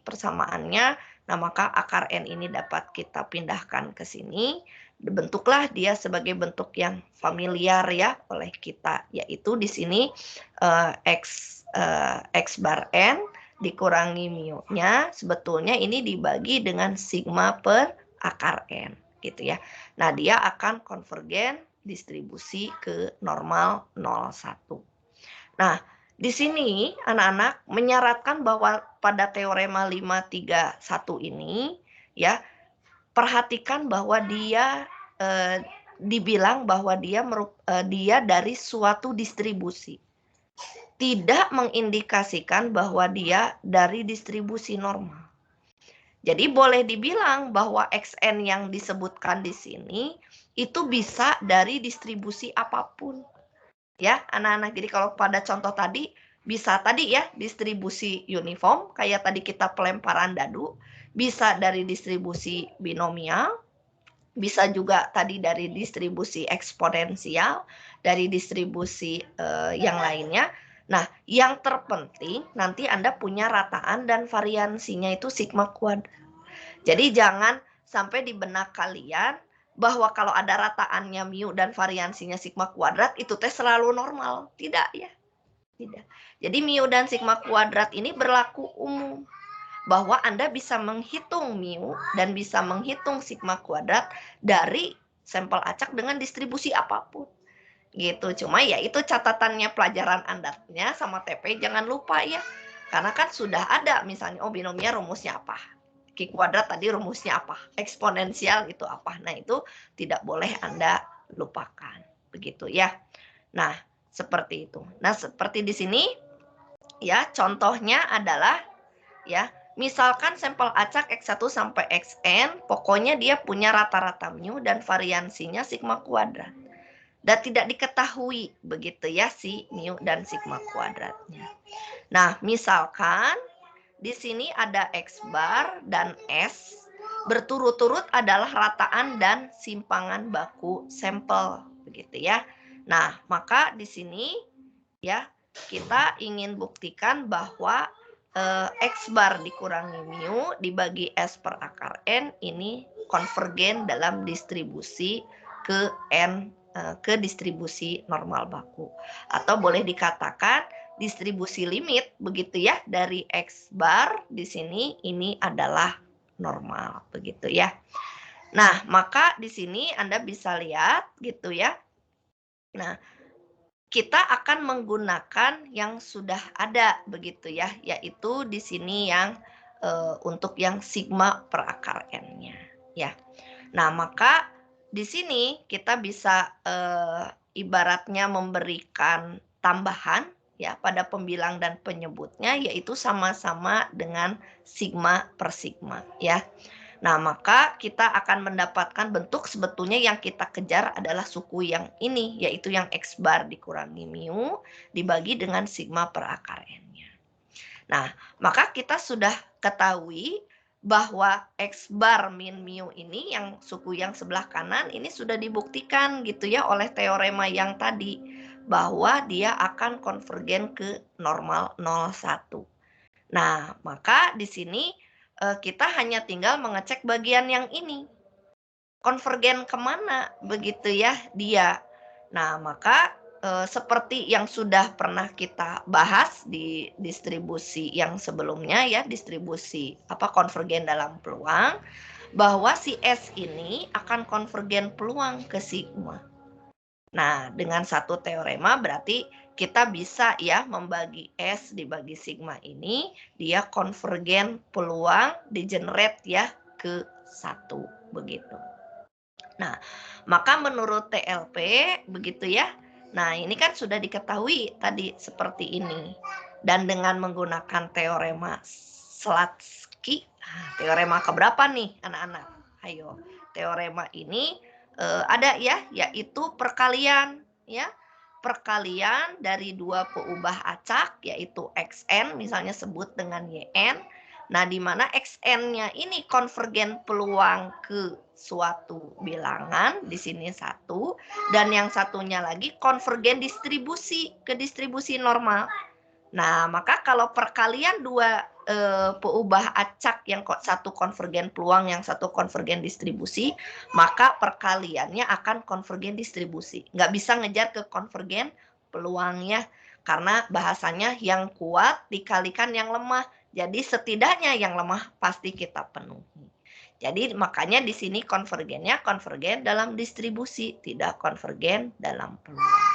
persamaannya. Nah, maka akar N ini dapat kita pindahkan ke sini. Bentuklah dia sebagai bentuk yang familiar ya oleh kita, yaitu di sini X bar N dikurangi mu-nya, sebetulnya ini dibagi dengan sigma per akar N gitu ya. Nah, dia akan konvergen distribusi ke normal 0,1. Nah, di sini anak-anak menyaratkan bahwa pada teorema 531 ini ya, perhatikan bahwa dia dibilang bahwa dia dari suatu distribusi. Tidak mengindikasikan bahwa dia dari distribusi normal. Jadi boleh dibilang bahwa XN yang disebutkan di sini itu bisa dari distribusi apapun. Ya, anak-anak. Jadi kalau pada contoh tadi bisa tadi ya distribusi uniform kayak tadi kita pelemparan dadu, bisa dari distribusi binomial, bisa juga tadi dari distribusi eksponensial, dari distribusi yang lainnya. Nah, yang terpenting nanti Anda punya rataan dan variansinya itu sigma kuadrat. Jadi jangan sampai di benak kalian bahwa kalau ada rataannya mu dan variansinya sigma kuadrat itu teh selalu normal. Tidak ya. Tidak. Jadi mu dan sigma kuadrat ini berlaku umum. Bahwa Anda bisa menghitung mu dan bisa menghitung sigma kuadrat dari sampel acak dengan distribusi apapun. Gitu. Cuma ya itu catatannya pelajaran Anda-nya sama TP jangan lupa ya. Karena kan sudah ada misalnya binomial rumusnya apa. Q kuadrat tadi rumusnya apa. Eksponensial itu apa. Nah, itu tidak boleh Anda lupakan. Begitu ya. Nah, seperti itu. Nah, seperti di sini ya contohnya adalah ya misalkan sampel acak X1 sampai Xn, pokoknya dia punya rata-rata mu dan variansinya sigma kuadrat. Dan tidak diketahui begitu ya si mu dan sigma kuadratnya. Nah, misalkan di sini ada X bar dan S berturut-turut adalah rataan dan simpangan baku sampel begitu ya. Nah, maka di sini ya kita ingin buktikan bahwa X bar dikurangi mu dibagi S per akar N ini konvergen dalam distribusi ke N ke distribusi normal baku. Atau boleh dikatakan distribusi limit begitu ya dari X bar di sini ini adalah normal begitu ya. Nah, maka di sini Anda bisa lihat gitu ya. Nah, kita akan menggunakan yang sudah ada begitu ya, yaitu di sini yang untuk yang sigma per akar N-nya ya. Nah, maka di sini kita bisa ibaratnya memberikan tambahan ya pada pembilang dan penyebutnya, yaitu sama-sama dengan sigma per sigma ya. Nah, maka kita akan mendapatkan bentuk sebetulnya yang kita kejar adalah suku yang ini, yaitu yang X bar dikurangi mu dibagi dengan sigma per akar N-nya. Nah, maka kita sudah ketahui bahwa X bar min mu ini yang suku yang sebelah kanan ini sudah dibuktikan gitu ya oleh teorema yang tadi, bahwa dia akan konvergen ke normal 0,1. Nah, maka di sini kita hanya tinggal mengecek bagian yang ini. Konvergen kemana begitu ya dia. Nah, maka seperti yang sudah pernah kita bahas di distribusi yang sebelumnya ya, distribusi konvergen dalam peluang, bahwa si S ini akan konvergen peluang ke sigma. Nah, dengan satu teorema berarti kita bisa ya membagi S dibagi sigma ini, dia konvergen peluang degenerate ya ke 1 begitu. Nah, maka menurut TLP begitu ya. Nah, ini kan sudah diketahui tadi seperti ini. Dan dengan menggunakan teorema Slutsky, teorema keberapa nih anak-anak? Ayo, teorema ini ada ya, yaitu perkalian ya. Perkalian dari dua peubah acak yaitu xn, misalnya sebut dengan yn. Nah, di mana xn-nya ini konvergen peluang ke suatu bilangan, di sini 1, dan yang satunya lagi konvergen distribusi ke distribusi normal. Nah, maka kalau perkalian dua peubah acak yang satu konvergen peluang, yang satu konvergen distribusi, maka perkaliannya akan konvergen distribusi. Nggak bisa ngejar ke konvergen peluangnya, karena bahasanya yang kuat dikalikan yang lemah. Jadi setidaknya yang lemah pasti kita penuhi. Jadi makanya di sini konvergennya konvergen dalam distribusi, tidak konvergen dalam peluang.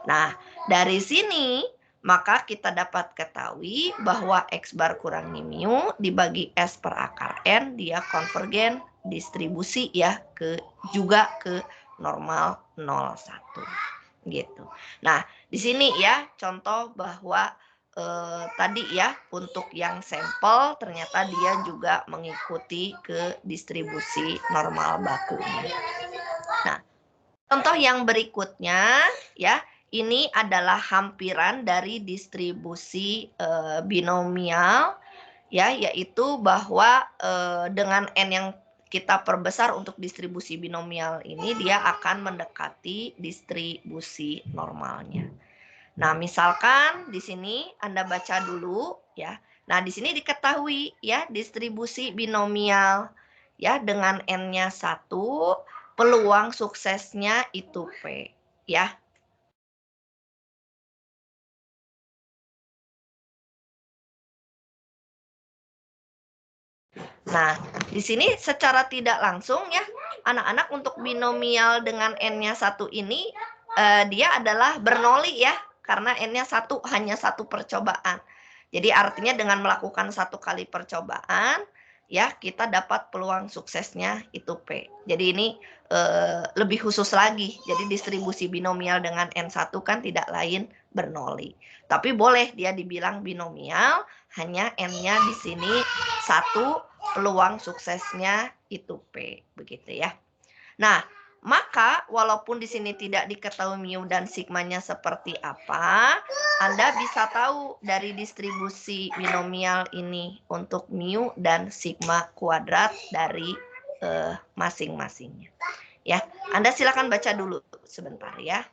Nah, dari sini maka kita dapat ketahui bahwa X bar kurangi mu dibagi S per akar N, dia konvergen distribusi ya juga ke normal 0,1 gitu. Nah, di sini ya contoh bahwa tadi ya untuk yang sampel ternyata dia juga mengikuti ke distribusi normal bakunya. Nah, contoh yang berikutnya ya, ini adalah hampiran dari distribusi binomial ya, yaitu bahwa dengan n yang kita perbesar untuk distribusi binomial ini, dia akan mendekati distribusi normalnya. Nah, misalkan di sini Anda baca dulu ya. Nah, di sini diketahui ya distribusi binomial ya dengan n-nya 1, peluang suksesnya itu P ya. Nah, di sini secara tidak langsung ya, anak-anak untuk binomial dengan n-nya 1 ini dia adalah Bernoulli ya, karena n-nya 1 hanya satu percobaan. Jadi artinya dengan melakukan satu kali percobaan ya kita dapat peluang suksesnya itu P. Jadi ini lebih khusus lagi. Jadi distribusi binomial dengan N1 kan tidak lain Bernoulli. Tapi boleh dia dibilang binomial, hanya N-nya di sini 1, peluang suksesnya itu P, begitu ya. Nah, maka walaupun di sini tidak diketahui mu dan sigmanya seperti apa, Anda bisa tahu dari distribusi binomial ini untuk mu dan sigma kuadrat dari masing-masingnya. Ya, Anda silakan baca dulu sebentar ya.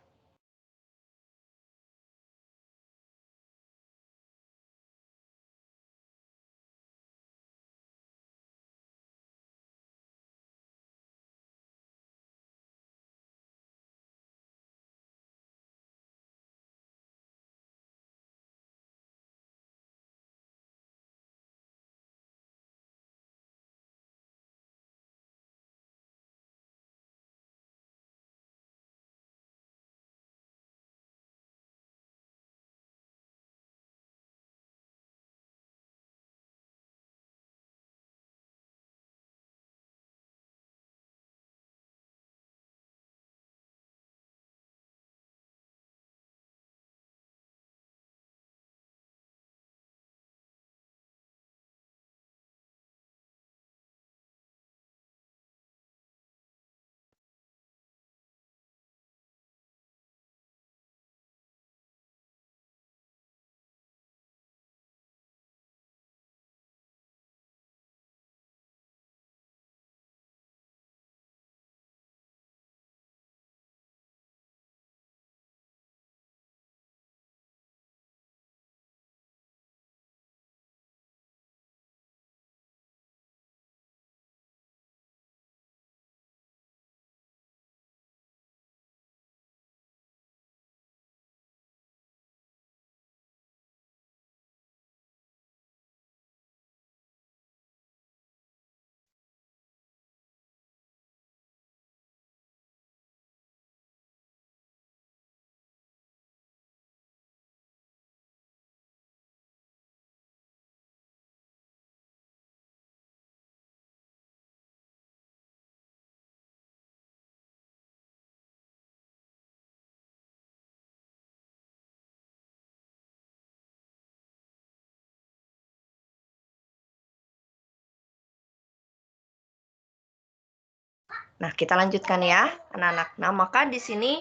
Nah, kita lanjutkan ya, anak-anak. Nah, maka di sini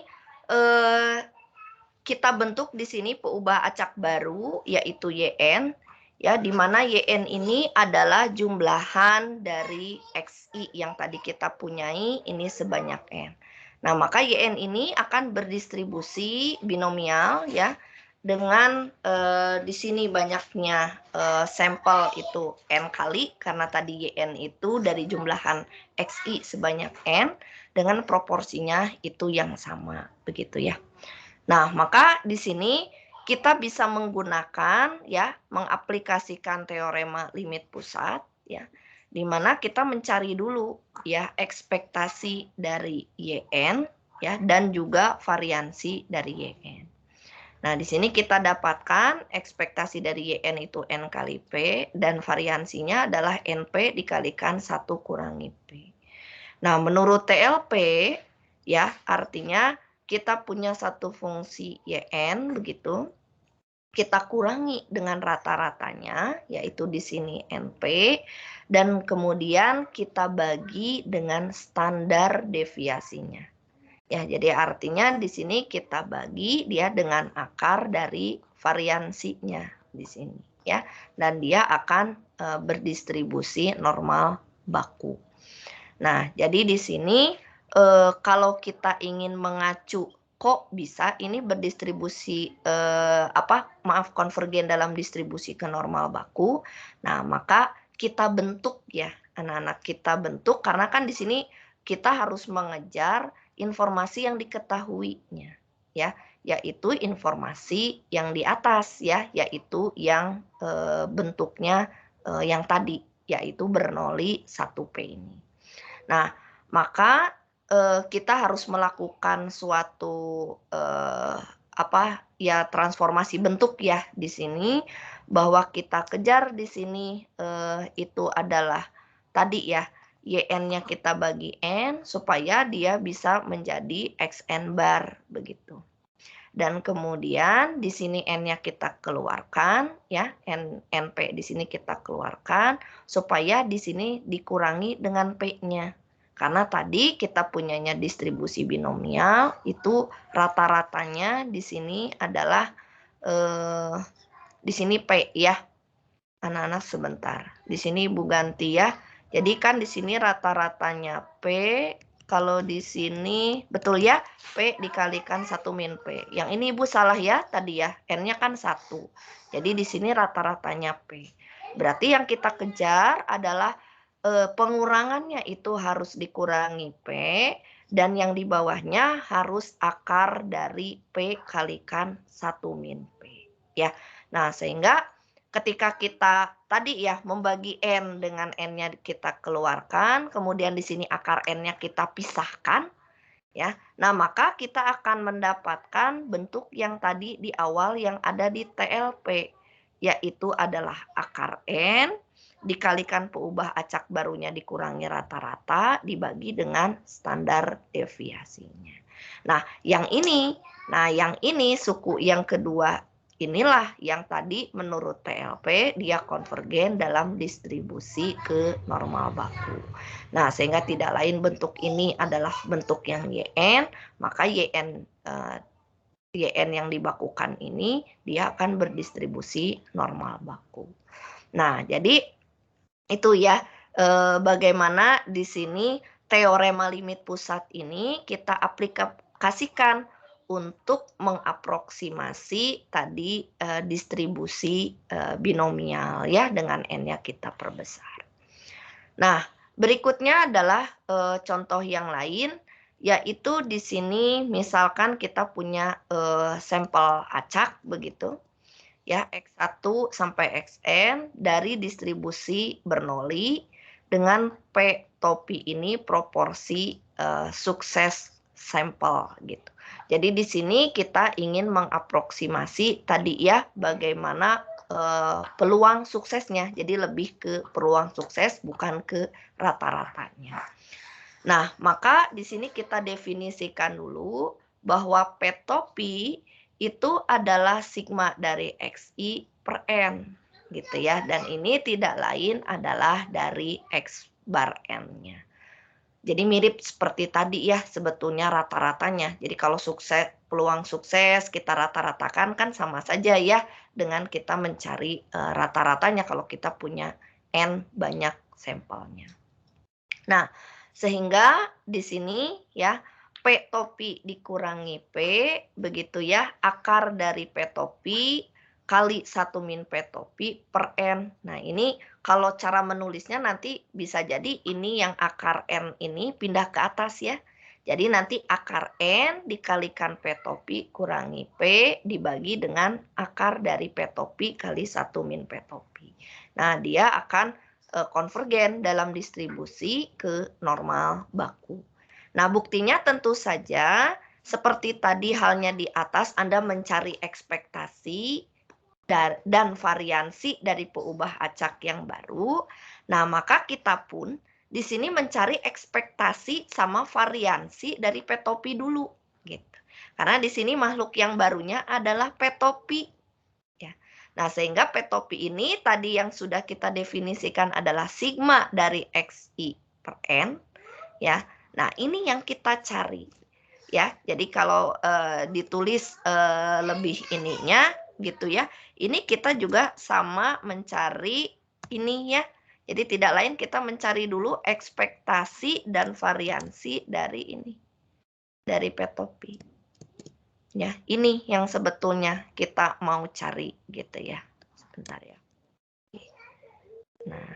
kita bentuk di sini peubah acak baru, yaitu YN, ya, di mana YN ini adalah jumlahan dari XI yang tadi kita punyai, ini sebanyak N. Nah, maka YN ini akan berdistribusi binomial, ya, dengan di sini banyaknya sampel itu N kali, karena tadi YN itu dari jumlahan XI sebanyak N, dengan proporsinya itu yang sama, begitu ya. Nah, maka di sini kita bisa menggunakan ya, mengaplikasikan teorema limit pusat ya, di mana kita mencari dulu ya ekspektasi dari YN ya dan juga variansi dari YN. Nah, di sini kita dapatkan ekspektasi dari YN itu N kali P dan variansinya adalah NP dikalikan 1 kurangi P. Nah, menurut TLP ya, artinya kita punya satu fungsi YN begitu. Kita kurangi dengan rata-ratanya, yaitu di sini NP, dan kemudian kita bagi dengan standar deviasinya. Ya, jadi artinya di sini kita bagi dia dengan akar dari variansinya di sini ya, dan dia akan berdistribusi normal baku. Nah, jadi di sini kalau kita ingin mengacu kok bisa ini berdistribusi konvergen dalam distribusi ke normal baku. Nah, maka kita bentuk ya, anak-anak, kita bentuk karena kan di sini kita harus mengejar informasi yang diketahuinya ya, yaitu informasi yang di atas ya, yaitu yang bentuknya yang tadi yaitu Bernoulli 1P ini. Nah, maka kita harus melakukan suatu transformasi bentuk ya di sini, bahwa kita kejar di sini itu adalah tadi ya, YN-nya kita bagi N supaya dia bisa menjadi XN bar begitu. Dan kemudian di sini N-nya kita keluarkan ya, NP di sini kita keluarkan supaya di sini dikurangi dengan P-nya. Karena tadi kita punyanya distribusi binomial, itu rata-ratanya di sini adalah di sini P ya. Anak-anak sebentar. Di sini Ibu ganti ya. Jadi kan di sini rata-ratanya P, kalau di sini betul ya, P dikalikan 1 min P. Yang ini Ibu salah ya tadi ya, N-nya kan 1. Jadi di sini rata-ratanya P. Berarti yang kita kejar adalah pengurangannya itu harus dikurangi P, dan yang di bawahnya harus akar dari P kalikan 1 min P. Ya. Nah, sehingga ketika kita tadi ya membagi N dengan N-nya kita keluarkan, kemudian di sini akar N-nya kita pisahkan, ya. Nah, maka kita akan mendapatkan bentuk yang tadi di awal yang ada di TLP, yaitu adalah akar N dikalikan peubah acak barunya dikurangi rata-rata dibagi dengan standar deviasinya. Nah, yang ini suku yang kedua inilah yang tadi menurut TLP dia konvergen dalam distribusi ke normal baku. Nah, sehingga tidak lain bentuk ini adalah bentuk yang YN, maka YN yang dibakukan ini dia akan berdistribusi normal baku. Nah, jadi itu ya bagaimana di sini teorema limit pusat ini kita aplikasikan untuk mengaproksimasi tadi distribusi binomial ya dengan N-nya kita perbesar. Nah, berikutnya adalah contoh yang lain, yaitu di sini misalkan kita punya sampel acak begitu ya, X1 sampai Xn dari distribusi Bernoulli dengan P topi ini proporsi sukses sampel gitu. Jadi di sini kita ingin mengaproksimasi tadi ya bagaimana peluang suksesnya. Jadi lebih ke peluang sukses bukan ke rata-ratanya. Nah, maka di sini kita definisikan dulu bahwa P topi itu adalah sigma dari XI per N gitu ya, dan ini tidak lain adalah dari X bar N-nya. Jadi mirip seperti tadi ya sebetulnya rata-ratanya. Jadi kalau peluang sukses kita rata-ratakan kan sama saja ya dengan kita mencari rata-ratanya kalau kita punya N banyak sampelnya. Nah, sehingga di sini ya P topi dikurangi P, begitu ya, akar dari P topi kali 1 min P topi per N. Nah, ini kalau cara menulisnya nanti bisa jadi ini yang akar N ini pindah ke atas ya. Jadi nanti akar N dikalikan P topi kurangi P dibagi dengan akar dari P topi kali 1 min P topi. Nah, dia akan konvergen dalam distribusi ke normal baku. Nah, buktinya tentu saja seperti tadi halnya di atas, Anda mencari ekspektasi dan variansi dari peubah acak yang baru. Nah, maka kita pun di sini mencari ekspektasi sama variansi dari P topi dulu gitu. Karena di sini makhluk yang barunya adalah P topi. Ya. Nah, sehingga P topi ini tadi yang sudah kita definisikan adalah sigma dari XI per N. Ya. Nah, ini yang kita cari. Ya, jadi kalau ditulis lebih ininya gitu ya. Ini kita juga sama mencari ini ya. Jadi tidak lain kita mencari dulu ekspektasi dan variansi dari ini. Dari P topi. Ya, ini yang sebetulnya kita mau cari gitu ya. Sebentar ya. Nah.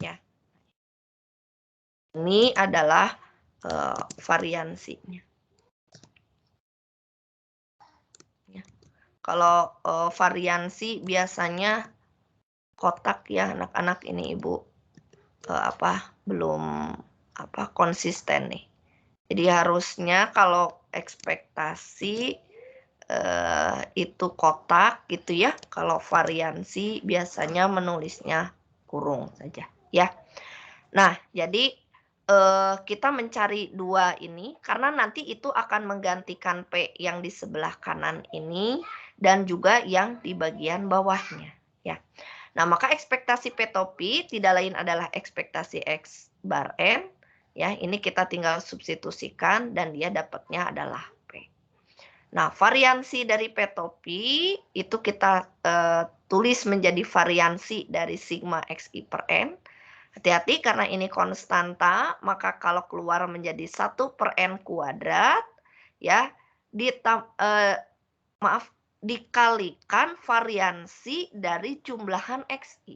Ya. Ini adalah variansinya. Ya. Kalau variansi biasanya kotak ya anak-anak ini Ibu belum konsisten nih. Jadi harusnya kalau ekspektasi itu kotak gitu ya. Kalau variansi biasanya menulisnya kurung saja ya. Nah, jadi kita mencari dua ini karena nanti itu akan menggantikan P yang di sebelah kanan ini dan juga yang di bagian bawahnya ya. Nah, maka ekspektasi P topi tidak lain adalah ekspektasi X bar N. Ya, ini kita tinggal substitusikan dan dia dapatnya adalah P. Nah, variansi dari P topi itu kita tulis menjadi variansi dari sigma XI per N. Hati-hati karena ini konstanta, maka kalau keluar menjadi 1 per N kuadrat, ya, dikalikan variansi dari jumlahan XI.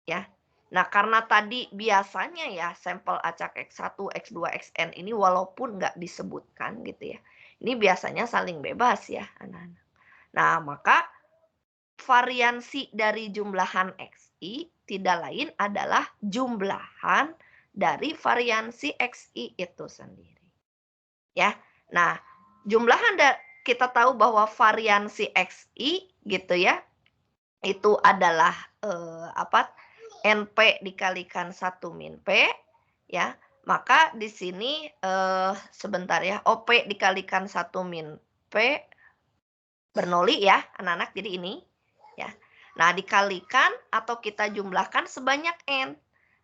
Ya. Nah, karena tadi biasanya ya sampel acak X1, X2, Xn ini walaupun nggak disebutkan gitu ya. Ini biasanya saling bebas ya, anak-anak. Nah, maka variansi dari jumlahan XI tidak lain adalah jumlahan dari variansi XI itu sendiri. Ya. Nah, jumlahan kita tahu bahwa variansi XI gitu ya, itu adalah NP dikalikan 1 min P ya. Maka di sini sebentar ya, OP dikalikan 1 min P bernoli ya, anak-anak. Jadi ini ya. Nah, dikalikan atau kita jumlahkan sebanyak N.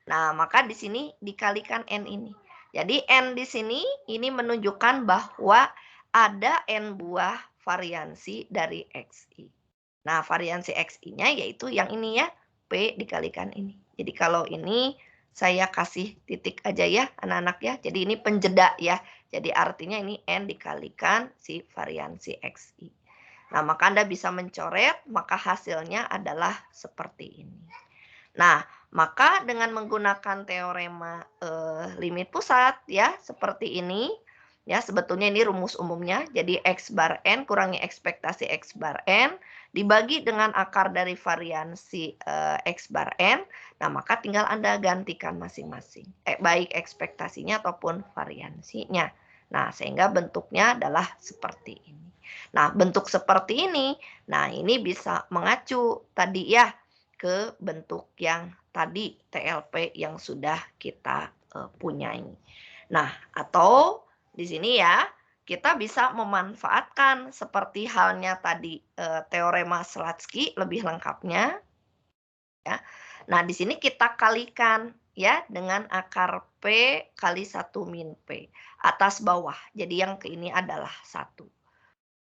Nah, maka di sini dikalikan N ini. Jadi N di sini ini menunjukkan bahwa ada N buah variansi dari XI. Nah, variansi XI-nya yaitu yang ini ya, P dikalikan ini. Jadi kalau ini saya kasih titik aja ya, anak-anak ya. Jadi ini penjeda ya. Jadi artinya ini N dikalikan si variansi XI. Nah, maka Anda bisa mencoret, maka hasilnya adalah seperti ini. Nah, maka dengan menggunakan teorema limit pusat ya, seperti ini, ya sebetulnya ini rumus umumnya. Jadi X bar N kurangi ekspektasi X bar N dibagi dengan akar dari variansi X bar N. Nah, maka tinggal Anda gantikan masing-masing. Baik ekspektasinya ataupun variansinya. Nah, sehingga bentuknya adalah seperti ini. Nah, bentuk seperti ini, nah ini bisa mengacu tadi ya ke bentuk yang tadi TLP yang sudah kita punyai. Nah, atau di sini ya, kita bisa memanfaatkan seperti halnya tadi teorema Slutsky lebih lengkapnya. ya. Nah, di sini kita kalikan ya dengan akar P kali 1 min P, atas bawah. Jadi yang ke ini adalah 1.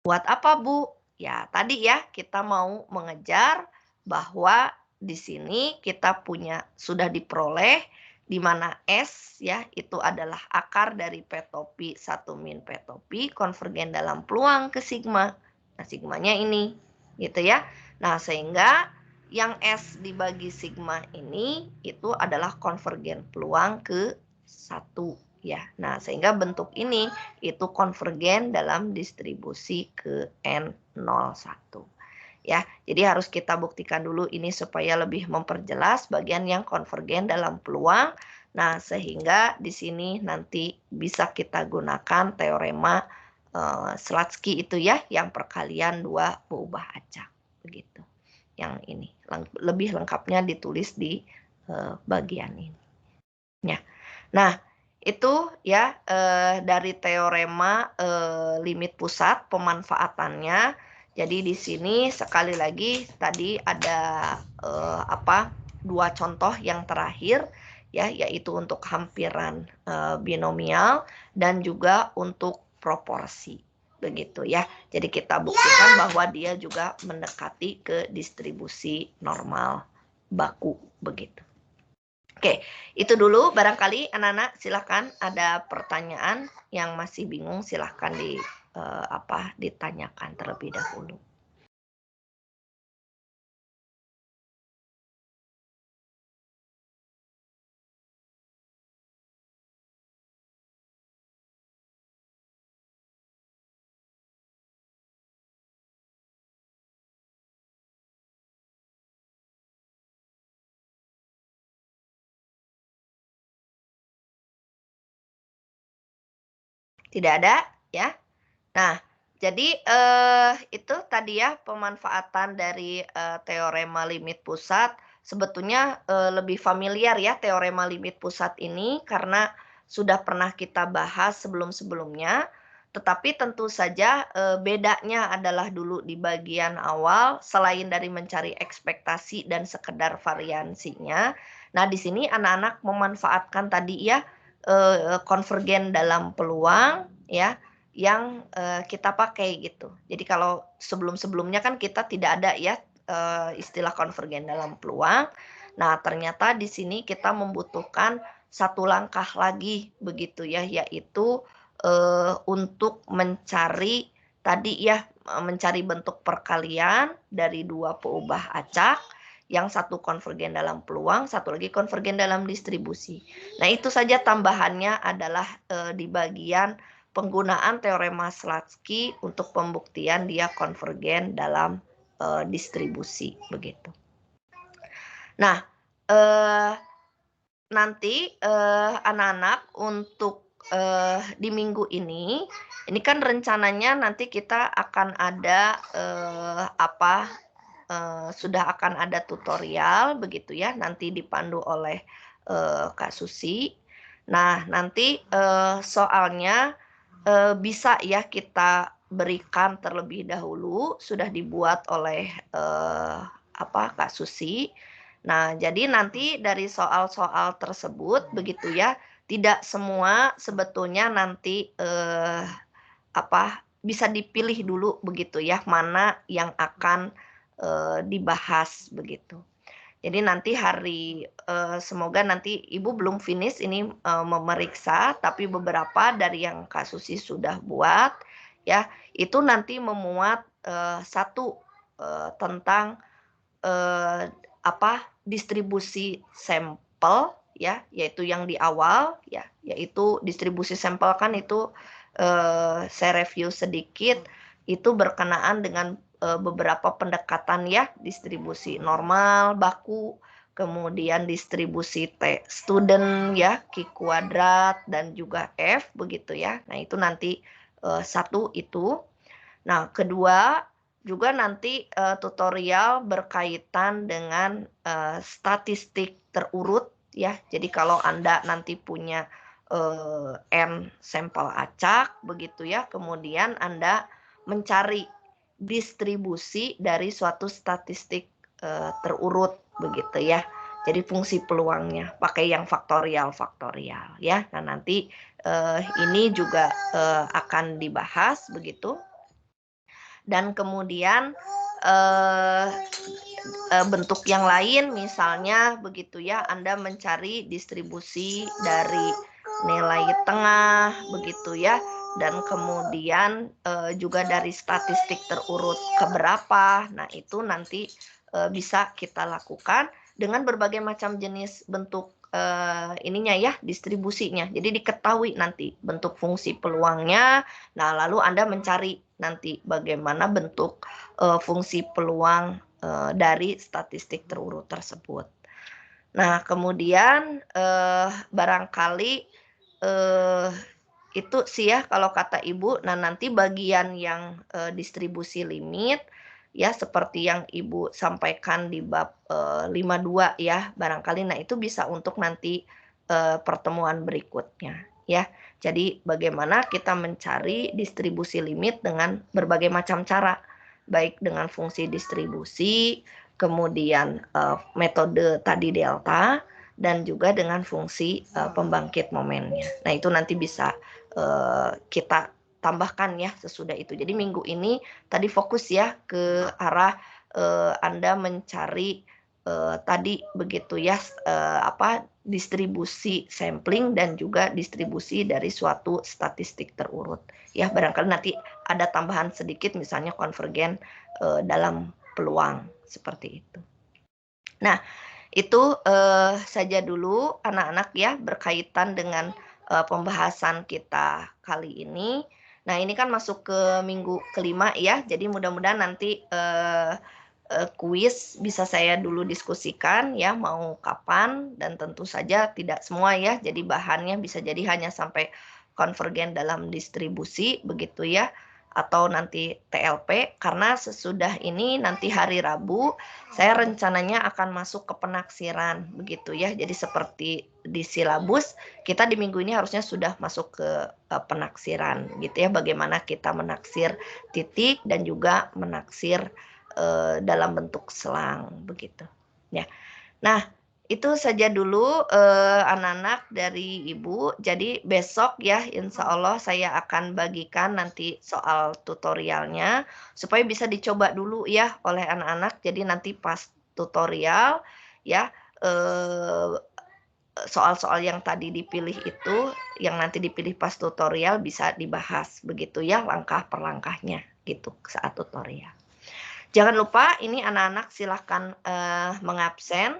Buat apa, Bu? Ya, tadi ya kita mau mengejar bahwa di sini kita sudah diperoleh di mana S ya itu adalah akar dari P topi 1 min P topi konvergen dalam peluang ke sigma. Nah, sigmanya ini gitu ya. Nah, sehingga yang S dibagi sigma ini itu adalah konvergen peluang ke 1 ya. Nah, sehingga bentuk ini itu konvergen dalam distribusi ke N01 ya. Jadi harus kita buktikan dulu ini supaya lebih memperjelas bagian yang konvergen dalam peluang. Nah, sehingga di sini nanti bisa kita gunakan teorema Slutsky itu ya, yang perkalian dua peubah acak begitu. Yang ini lebih lengkapnya ditulis di bagian ini. Ya. Nah, itu ya dari teorema limit pusat pemanfaatannya. Jadi di sini sekali lagi tadi ada dua contoh yang terakhir ya, yaitu untuk hampiran binomial dan juga untuk proporsi begitu ya. Jadi kita buktikan bahwa dia juga mendekati ke distribusi normal baku begitu. Oke, itu dulu barangkali anak-anak silahkan ada pertanyaan yang masih bingung silahkan ditanyakan terlebih dahulu. Tidak ada ya? Nah, jadi itu tadi ya pemanfaatan dari teorema limit pusat. Sebetulnya lebih familiar ya teorema limit pusat ini karena sudah pernah kita bahas sebelum-sebelumnya. Tetapi tentu saja bedanya adalah dulu di bagian awal selain dari mencari ekspektasi dan sekedar variansinya. Nah, di sini anak-anak memanfaatkan tadi ya konvergen dalam peluang ya yang kita pakai gitu. Jadi kalau sebelum-sebelumnya kan kita tidak ada ya istilah konvergen dalam peluang. Nah, ternyata di sini kita membutuhkan satu langkah lagi begitu ya, yaitu untuk mencari tadi ya mencari bentuk perkalian dari dua peubah acak, yang satu konvergen dalam peluang, satu lagi konvergen dalam distribusi. Nah, itu saja tambahannya adalah di bagian penggunaan teorema Slutsky untuk pembuktian dia konvergen dalam distribusi begitu. Nah, nanti anak-anak untuk di minggu ini kan rencananya nanti kita akan ada sudah akan ada tutorial begitu ya, nanti dipandu oleh Kak Susi. Nah, nanti soalnya bisa ya kita berikan terlebih dahulu, sudah dibuat oleh Kak Susi. Nah, jadi nanti dari soal-soal tersebut begitu ya, tidak semua sebetulnya nanti bisa dipilih dulu begitu ya, mana yang akan dibahas begitu. Jadi nanti semoga nanti Ibu belum finish ini memeriksa, tapi beberapa dari yang Kak Susi sudah buat ya, itu nanti memuat satu tentang distribusi sampel ya, yaitu yang di awal ya, yaitu distribusi sampel kan itu saya review sedikit, itu berkenaan dengan beberapa pendekatan ya, distribusi normal, baku, kemudian distribusi T student ya, Q kuadrat dan juga F begitu ya. Nah, itu nanti satu itu. Nah, kedua juga nanti tutorial berkaitan dengan statistik terurut ya. Jadi kalau Anda nanti punya N sampel acak begitu ya, kemudian Anda mencari distribusi dari suatu statistik terurut begitu ya. Jadi fungsi peluangnya pakai yang faktorial ya. Nah nanti ini juga akan dibahas begitu. Dan kemudian bentuk yang lain misalnya begitu ya, Anda mencari distribusi dari nilai tengah begitu ya, dan kemudian juga dari statistik terurut keberapa. Nah itu nanti bisa kita lakukan dengan berbagai macam jenis bentuk ininya ya, distribusinya. Jadi diketahui nanti bentuk fungsi peluangnya. Nah lalu Anda mencari nanti bagaimana bentuk fungsi peluang dari statistik terurut tersebut. Nah kemudian barangkali itu sih ya kalau kata Ibu. Nah nanti bagian yang distribusi limit ya seperti yang Ibu sampaikan di bab 52 ya barangkali. Nah itu bisa untuk nanti pertemuan berikutnya ya. Jadi bagaimana kita mencari distribusi limit dengan berbagai macam cara, baik dengan fungsi distribusi, kemudian metode tadi delta, dan juga dengan fungsi pembangkit momennya. Nah itu nanti bisa kita tambahkan ya sesudah itu. Jadi minggu ini tadi fokus ya ke arah Anda mencari tadi begitu ya distribusi sampling dan juga distribusi dari suatu statistik terurut. Ya barangkali nanti ada tambahan sedikit misalnya konvergen dalam peluang seperti itu. Nah, itu saja dulu anak-anak ya berkaitan dengan pembahasan kita kali ini. Nah ini kan masuk ke minggu kelima ya, jadi mudah-mudahan nanti kuis bisa saya dulu diskusikan ya mau kapan, dan tentu saja tidak semua ya, jadi bahannya bisa jadi hanya sampai konvergen dalam distribusi begitu ya, atau nanti TLP, karena sesudah ini nanti hari Rabu saya rencananya akan masuk ke penaksiran begitu ya. Jadi seperti di silabus kita di minggu ini harusnya sudah masuk ke penaksiran gitu ya, bagaimana kita menaksir titik dan juga menaksir dalam bentuk selang begitu ya. Nah itu saja dulu anak-anak dari Ibu. Jadi besok ya insya Allah saya akan bagikan nanti soal tutorialnya supaya bisa dicoba dulu ya oleh anak-anak. Jadi nanti pas tutorial ya soal-soal yang tadi dipilih itu yang nanti dipilih pas tutorial bisa dibahas begitu ya langkah per langkahnya gitu saat tutorial. Jangan lupa ini anak-anak silahkan mengabsen.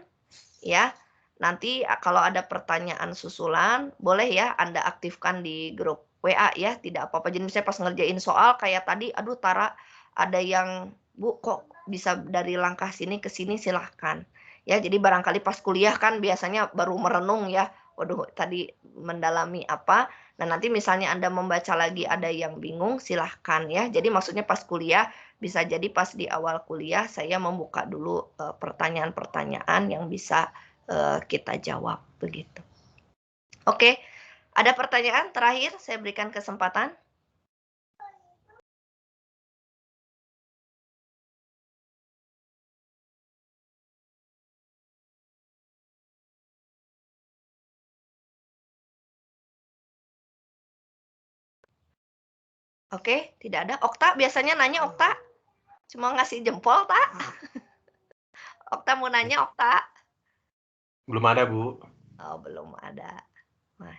Ya, nanti kalau ada pertanyaan susulan, boleh ya Anda aktifkan di grup WA ya, tidak apa-apa. Jadi misalnya pas ngerjain soal kayak tadi, aduh Tara, ada yang, Bu, kok bisa dari langkah sini ke sini, silahkan. Ya, jadi barangkali pas kuliah kan biasanya baru merenung ya, waduh tadi mendalami apa. Nah, nanti misalnya Anda membaca lagi ada yang bingung, silahkan ya. Jadi maksudnya pas kuliah, bisa jadi pas di awal kuliah saya membuka dulu pertanyaan-pertanyaan yang bisa kita jawab begitu. Oke, ada pertanyaan terakhir saya berikan kesempatan. Oke, tidak ada. Okta biasanya nanya Okta. Cuma ngasih jempol, Tak. Okta mau nanya, Okta. Belum ada, Bu. Oh, belum ada. Nah,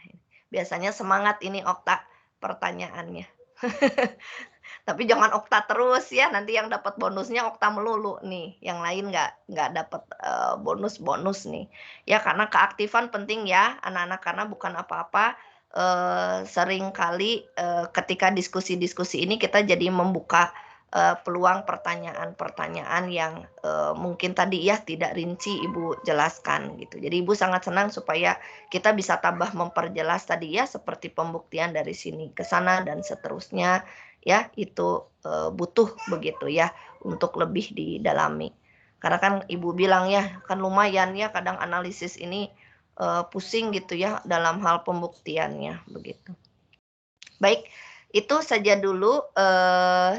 biasanya semangat ini Okta pertanyaannya. Tapi jangan Okta terus ya, nanti yang dapat bonusnya Okta melulu nih, yang lain nggak dapat bonus nih. Ya karena keaktifan penting ya anak-anak, karena bukan apa-apa sering kali ketika diskusi-diskusi ini kita jadi membuka peluang pertanyaan-pertanyaan yang mungkin tadi ya tidak rinci Ibu jelaskan gitu. Jadi Ibu sangat senang supaya kita bisa tambah memperjelas tadi ya, seperti pembuktian dari sini ke sana dan seterusnya ya, itu butuh begitu ya untuk lebih didalami. Karena kan Ibu bilang ya, kan lumayan ya kadang analisis ini pusing gitu ya dalam hal pembuktiannya begitu. Baik, itu saja dulu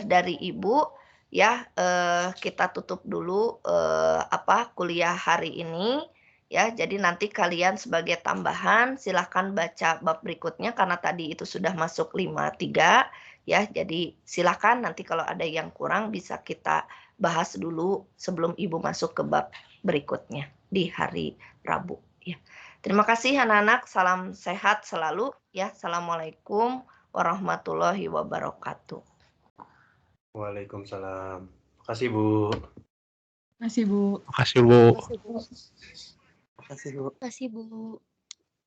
dari Ibu ya, kita tutup dulu kuliah hari ini ya. Jadi nanti kalian sebagai tambahan silahkan baca bab berikutnya karena tadi itu sudah masuk 5.3 ya. Jadi silahkan nanti kalau ada yang kurang bisa kita bahas dulu sebelum Ibu masuk ke bab berikutnya di hari Rabu ya. Terima kasih anak-anak, salam sehat selalu ya. Assalamualaikum warahmatullahi wabarakatuh. Waalaikumsalam. Makasih, Bu. Makasih, Bu. Makasih, Bu. Masih Bu. Makasih, Bu. Terima kasih, Bu.